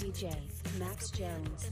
Speaker 2: DJ Max Jones.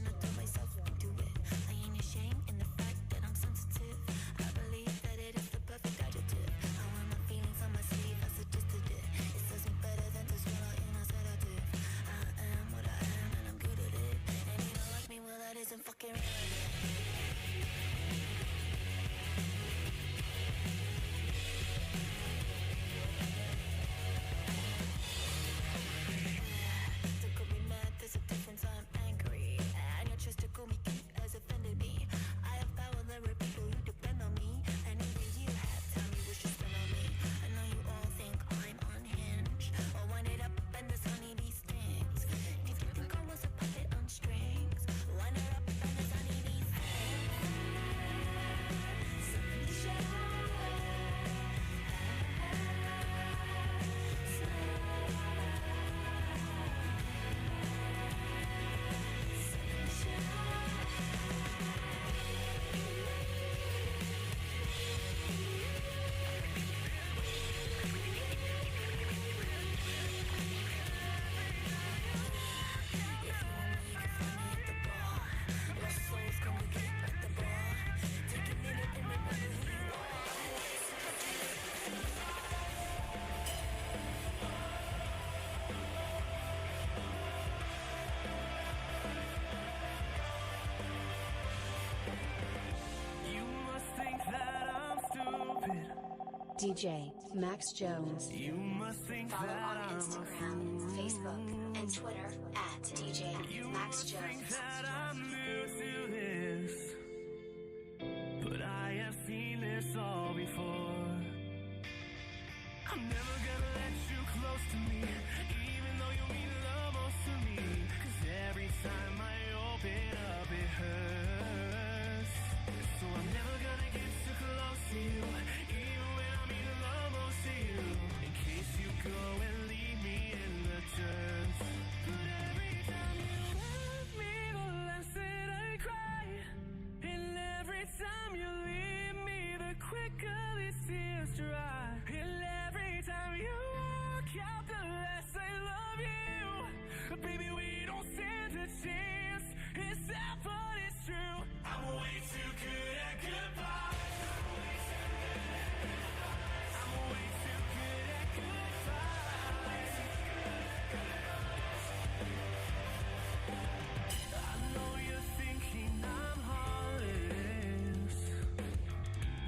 Speaker 2: DJ Max Jones. Follow on Instagram, Facebook, and Twitter at DJ Max Jones.
Speaker 4: But I have seen this all before. I'm never gonna let you close to me, even though you mean the most to me. 'Cause every time I open up it hurts. So I'm never gonna get too close to you, even when I mean the most to you. In case you go and leave me in the dirt. But every time you love me, the less that I cry. And every time you leave me, the quicker these tears dry. And every time you walk out, the less I love you. Baby, we don't stand a chance. It's sad, but it's true. I'm way too good at goodbye. I'm way too good at goodbye. I know you're thinking I'm heartless.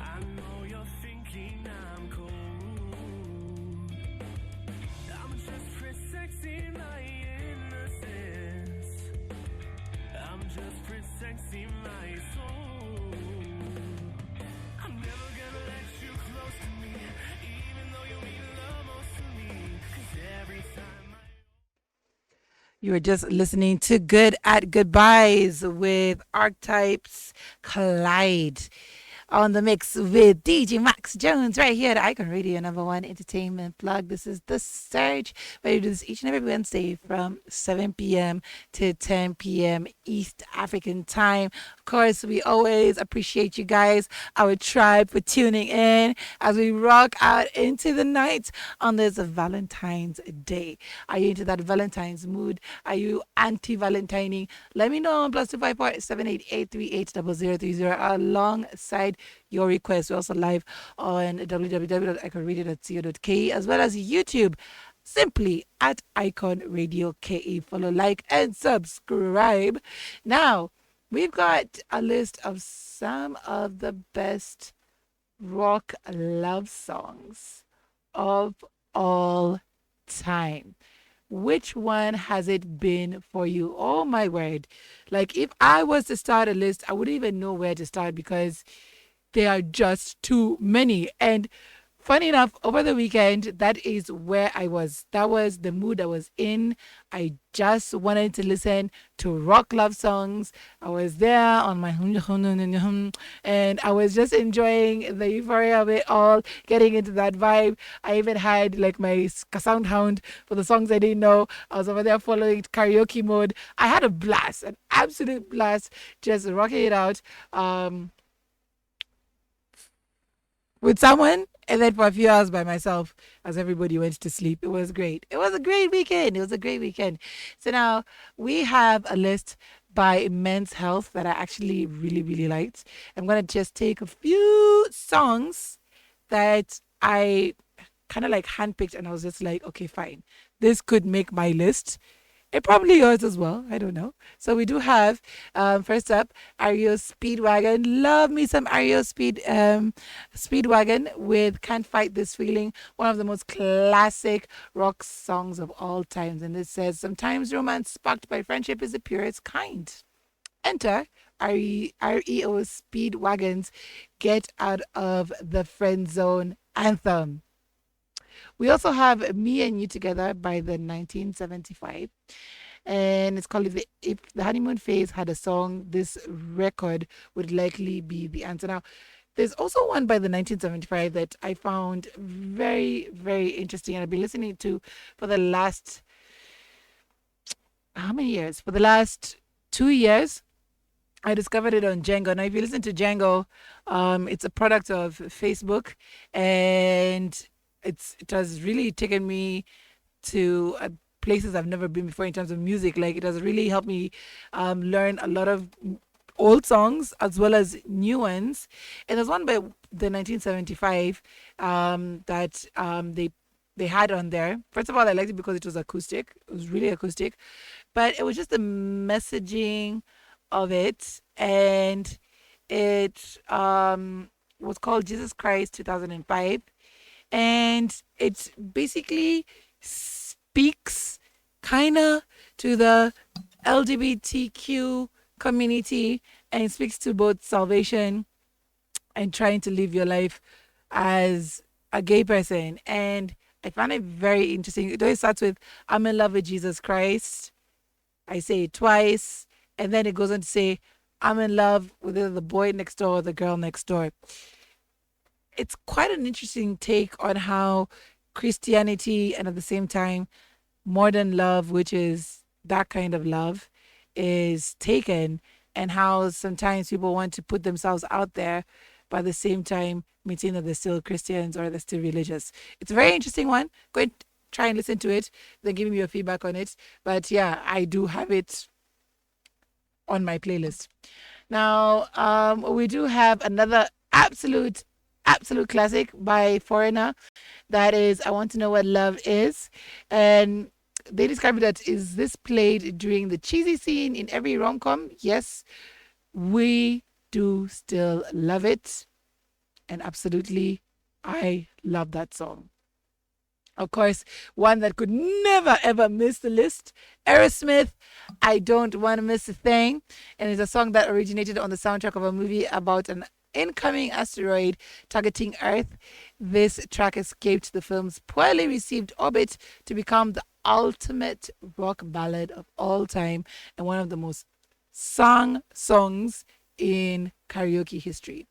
Speaker 4: I know you're thinking I'm cold. I'm just protecting my innocence. I'm just protecting my soul. I'm never gonna let you close to me, even though you mean the most to me. 'Cause every time
Speaker 6: You are just listening to Good at Goodbyes with Archetypes Collide on the mix with DJ Max Jones right here at Icon Radio, #1 entertainment plug. This is The Surge, where we do this each and every Wednesday from 7 p.m. to 10 p.m. East African time. Of course, we always appreciate you guys, our tribe, for tuning in as we rock out into the night on this Valentine's Day. Are you into that Valentine's mood? Are you anti-Valentining? Let me know on +254 788-380030 alongside your request. We're also live on www.iconradio.co.ke as well as YouTube, simply at Icon Radio KE. Follow, like, and subscribe. Now, we've got a list of some of the best rock love songs of all time. Which one has it been for you? Oh my word. Like, if I was to start a list, I wouldn't even know where to start because there are just too many. And funny enough, over the weekend, that is where I was. That was the mood I was in. I just wanted to listen to rock love songs. I was there on my and I was just enjoying the euphoria of it all, getting into that vibe. I even had like my sound hound for the songs I didn't know. I was over there following karaoke mode. I had a blast, an absolute blast, just rocking it out with someone And then for a few hours by myself as everybody went to sleep. It was great. It was a great weekend. It was a great weekend. So now we have a list by Men's Health that I actually really, really liked. I'm going to just take a few songs that I kind of like handpicked, and I was just like, okay, fine. This could make my list. It probably yours as well. I don't know. So we do have, first up, Ario Speedwagon. Love me some Ario Speedwagon with Can't Fight This Feeling. One of the most classic rock songs of all times. And it says, sometimes romance sparked by friendship is the purest kind. Enter REO Speedwagon's Get Out of the Friend Zone anthem. We also have Me and You Together by the 1975. And it's called If the Honeymoon Phase Had a Song, this record would likely be the answer. Now, there's also one by the 1975 that I found very, very interesting. And I've been listening to for the last, how many years? For the last 2 years. I discovered it on Django. Now, if you listen to Django, it's a product of Facebook, and it has really taken me to places I've never been before in terms of music. Like, it has really helped me learn a lot of old songs as well as new ones. And there's one by the 1975 that they had on there. First of all, I liked it because it was acoustic. It was really acoustic, but it was just the messaging of it, and it was called Jesus Christ 2005, and it basically speaks kind of to the LGBTQ community, and it speaks to both salvation and trying to live your life as a gay person. And I found it very interesting. It always starts with, I'm in love with Jesus Christ. I say it twice. And then it goes on to say, I'm in love with either the boy next door or the girl next door. It's quite an interesting take on how Christianity and at the same time modern love, which is that kind of love, is taken, and how sometimes people want to put themselves out there, but at the same time maintain that they're still Christians or they're still religious. It's a very interesting one. Go and try and listen to it, then give me your feedback on it. But yeah, I do have it on my playlist. Now, we do have another absolute classic by Foreigner. That is, I Want to Know What Love Is. And they describe it that, is this played during the cheesy scene in every rom-com? Yes, we do still love it. And absolutely, I love that song. Of course, one that could never ever miss the list, Aerosmith, I Don't Want to Miss a Thing. And it's a song that originated on the soundtrack of a movie about an incoming asteroid targeting Earth. This track escaped the film's poorly received orbit to become the ultimate rock ballad of all time and one of the most sung songs in karaoke history.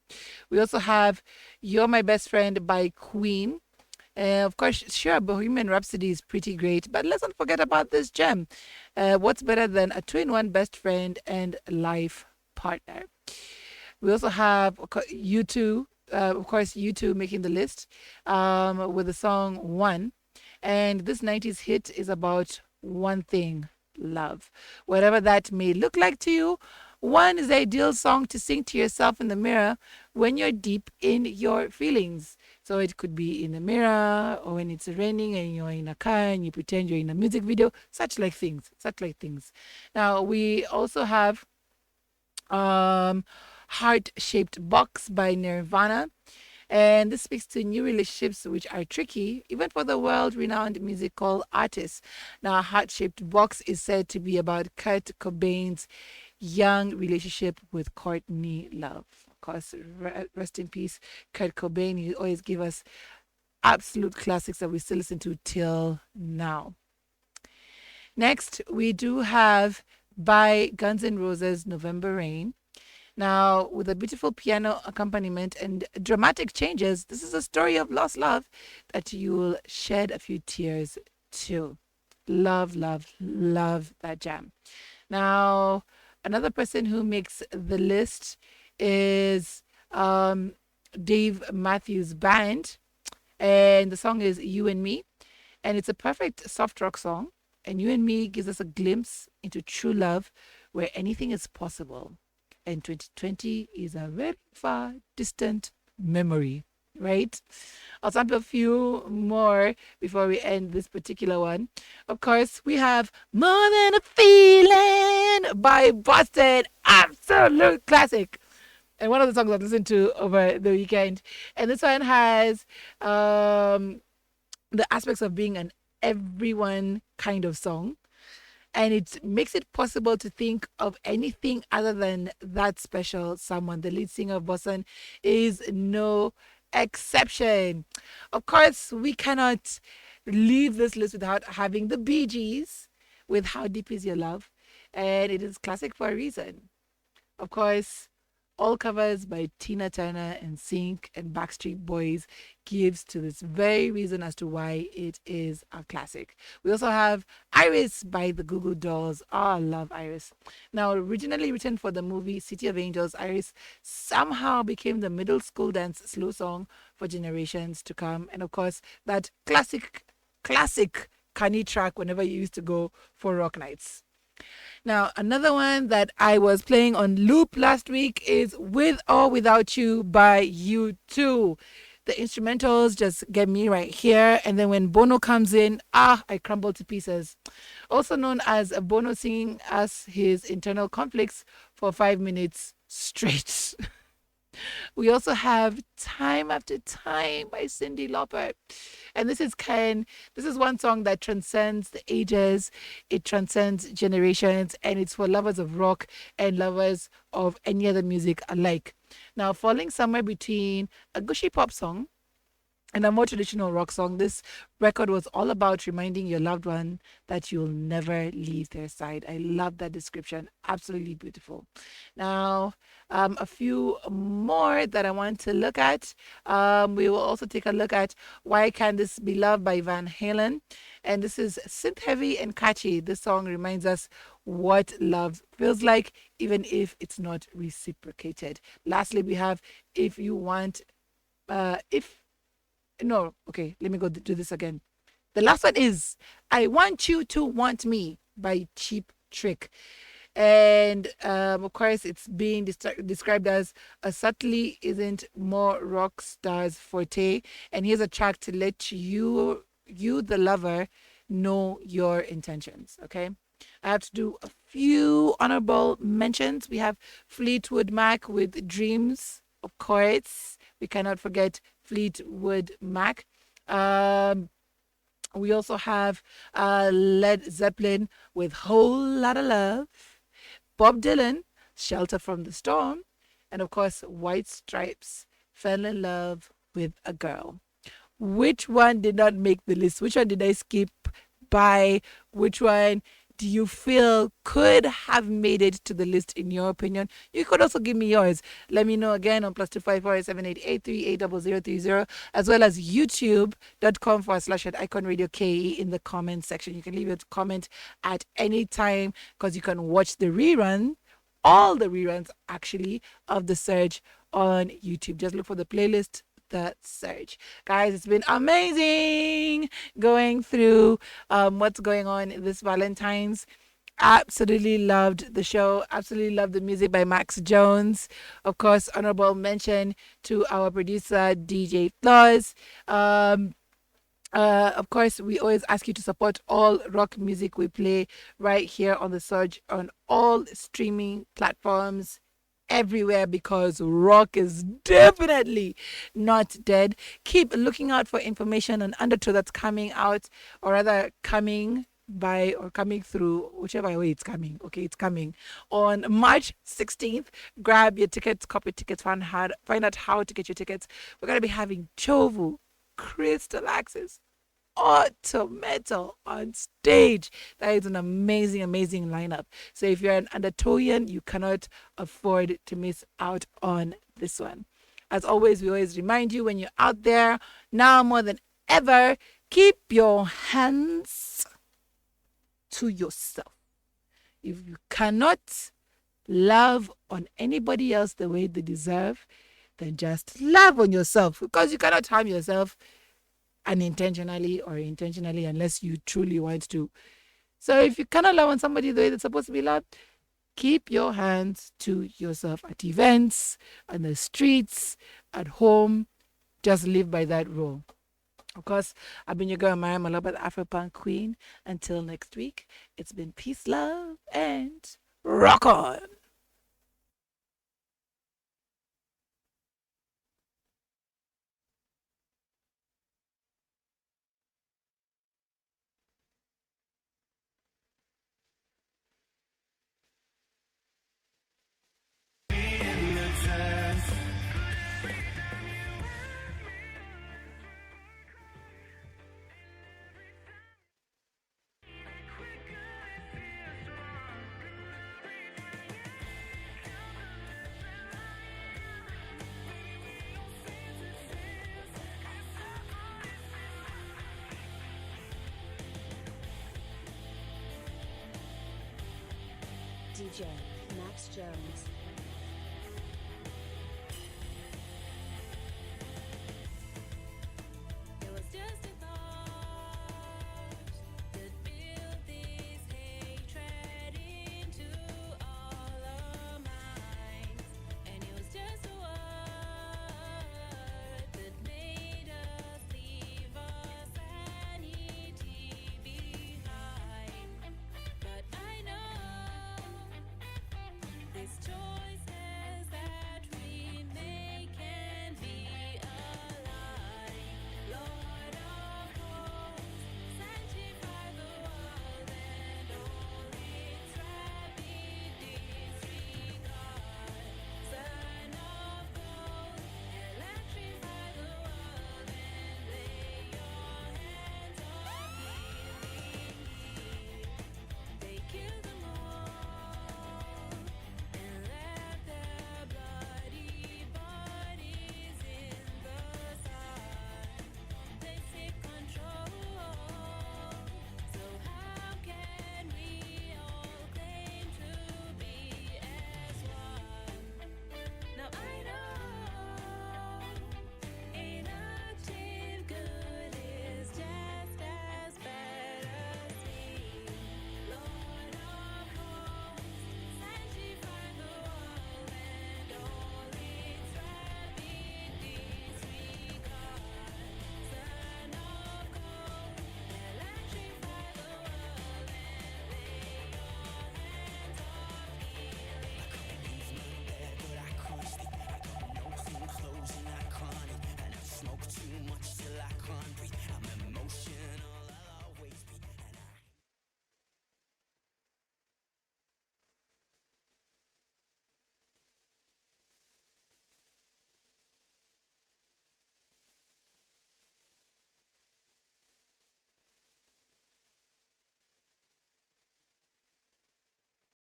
Speaker 6: We also have You're My Best Friend by Queen. Of course, sure, Bohemian Rhapsody is pretty great, but let's not forget about this gem. What's better than a two-in-one best friend and life partner? We also have U2, of course, U2 making the list with the song One. And this 90s hit is about one thing, love. Whatever that may look like to you, One is the ideal song to sing to yourself in the mirror when you're deep in your feelings. So it could be in the mirror, or when it's raining and you're in a car and you pretend you're in a music video, such like things. Now, we also have Heart-Shaped Box by Nirvana. And this speaks to new relationships which are tricky, even for the world-renowned musical artists. Now, Heart-Shaped Box is said to be about Kurt Cobain's young relationship with Courtney Love. Of course, rest in peace, Kurt Cobain. He always give us absolute classics that we still listen to till now. Next, we do have by Guns N' Roses, November Rain. Now, with a beautiful piano accompaniment and dramatic changes, this is a story of lost love that you will shed a few tears to. Love, love, love that jam. Now, another person who makes the list is Dave Matthews Band. And the song is You and Me. And it's a perfect soft rock song. And You and Me gives us a glimpse into true love where anything is possible. And 2020 is a very far distant memory, right? I'll sample a few more before we end this particular one. Of course, we have More Than a Feeling by Boston. Absolute classic. And one of the songs I've listened to over the weekend. And this one has the aspects of being an everyone kind of song. And it makes it possible to think of anything other than that special someone. The lead singer of Boston is no exception. Of course, we cannot leave this list without having the Bee Gees with How Deep Is Your Love. And it is classic for a reason. Of course, all covers by Tina Turner and Sync and Backstreet Boys gives to this very reason as to why it is a classic. We also have Iris by the Goo Goo Dolls. Oh, I love Iris. Now, originally written for the movie City of Angels, Iris somehow became the middle school dance slow song for generations to come. And of course, that classic Kanye track whenever you used to go for rock nights. Now, another one that I was playing on loop last week is With or Without You by U2. The instrumentals just get me right here. And then when Bono comes in, I crumble to pieces. Also known as Bono singing us his internal conflicts for 5 minutes straight. We also have Time After Time by Cyndi Lauper. And this is one song that transcends the ages, it transcends generations, and it's for lovers of rock and lovers of any other music alike. Now, falling somewhere between a gushy pop song and a more traditional rock song, this record was all about reminding your loved one that you'll never leave their side. I love that description. Absolutely beautiful. Now, a few more that I want to look at. We will also take a look at Why Can't This Be Love by Van Halen. And this is synth heavy and catchy. This song reminds us what love feels like, even if it's not reciprocated. Lastly, we have If You Want, no, okay, let me go do this again. The last one is I Want You to Want Me by Cheap Trick. And of course, it's being described as a subtly isn't more rock stars forte. And here's a track to let you, the lover, know your intentions. Okay. I have to do a few honorable mentions. We have Fleetwood Mac with Dreams, of course. We cannot forget Fleetwood Mac. We also have Led Zeppelin with Whole Lotta Love. Bob Dylan, Shelter from the Storm. And of course, White Stripes, Fell in Love with a Girl. Which one did not make the list? Which one did I skip by? Which one do you feel could have made it to the list in your opinion? You could also give me yours. Let me know again on +254 7883 80030, as well as youtube.com/@iconradio.ke in the comment section. You can leave a comment at any time because you can watch the rerun, all the reruns actually, of The Surge on YouTube. Just look for the playlist The Surge. Guys, it's been amazing going through what's going on this Valentine's. Absolutely loved the show. Absolutely loved the music by Max Jones. Of course, honorable mention to our producer, DJ Flozz. Of course, we always ask you to support all rock music we play right here on The Surge on all streaming platforms everywhere, because rock is definitely not dead. Keep looking out for information on Undertow that's coming out, or rather coming by or coming through, whichever way it's coming. Okay, it's coming on March 16th. Grab your tickets, copy tickets, find out how to get your tickets. We're going to be having Chovu, Crystal Axis, Auto Metal on stage. That is an amazing lineup. So if you're an Undertowian, you cannot afford to miss out on this one. As always, we always remind you, when you're out there, now more than ever, keep your hands to yourself. If you cannot love on anybody else the way they deserve, then just love on yourself, because you cannot harm yourself unintentionally or intentionally, unless you truly want to. So if you cannot love on somebody the way they're supposed to be loved, keep your hands to yourself at events, on the streets, at home. Just live by that rule. Of course, I've been your girl, Mariam Malaba, the Afro-Punk Queen. Until next week, it's been peace, love, and rock on.
Speaker 2: DJ Max Jones.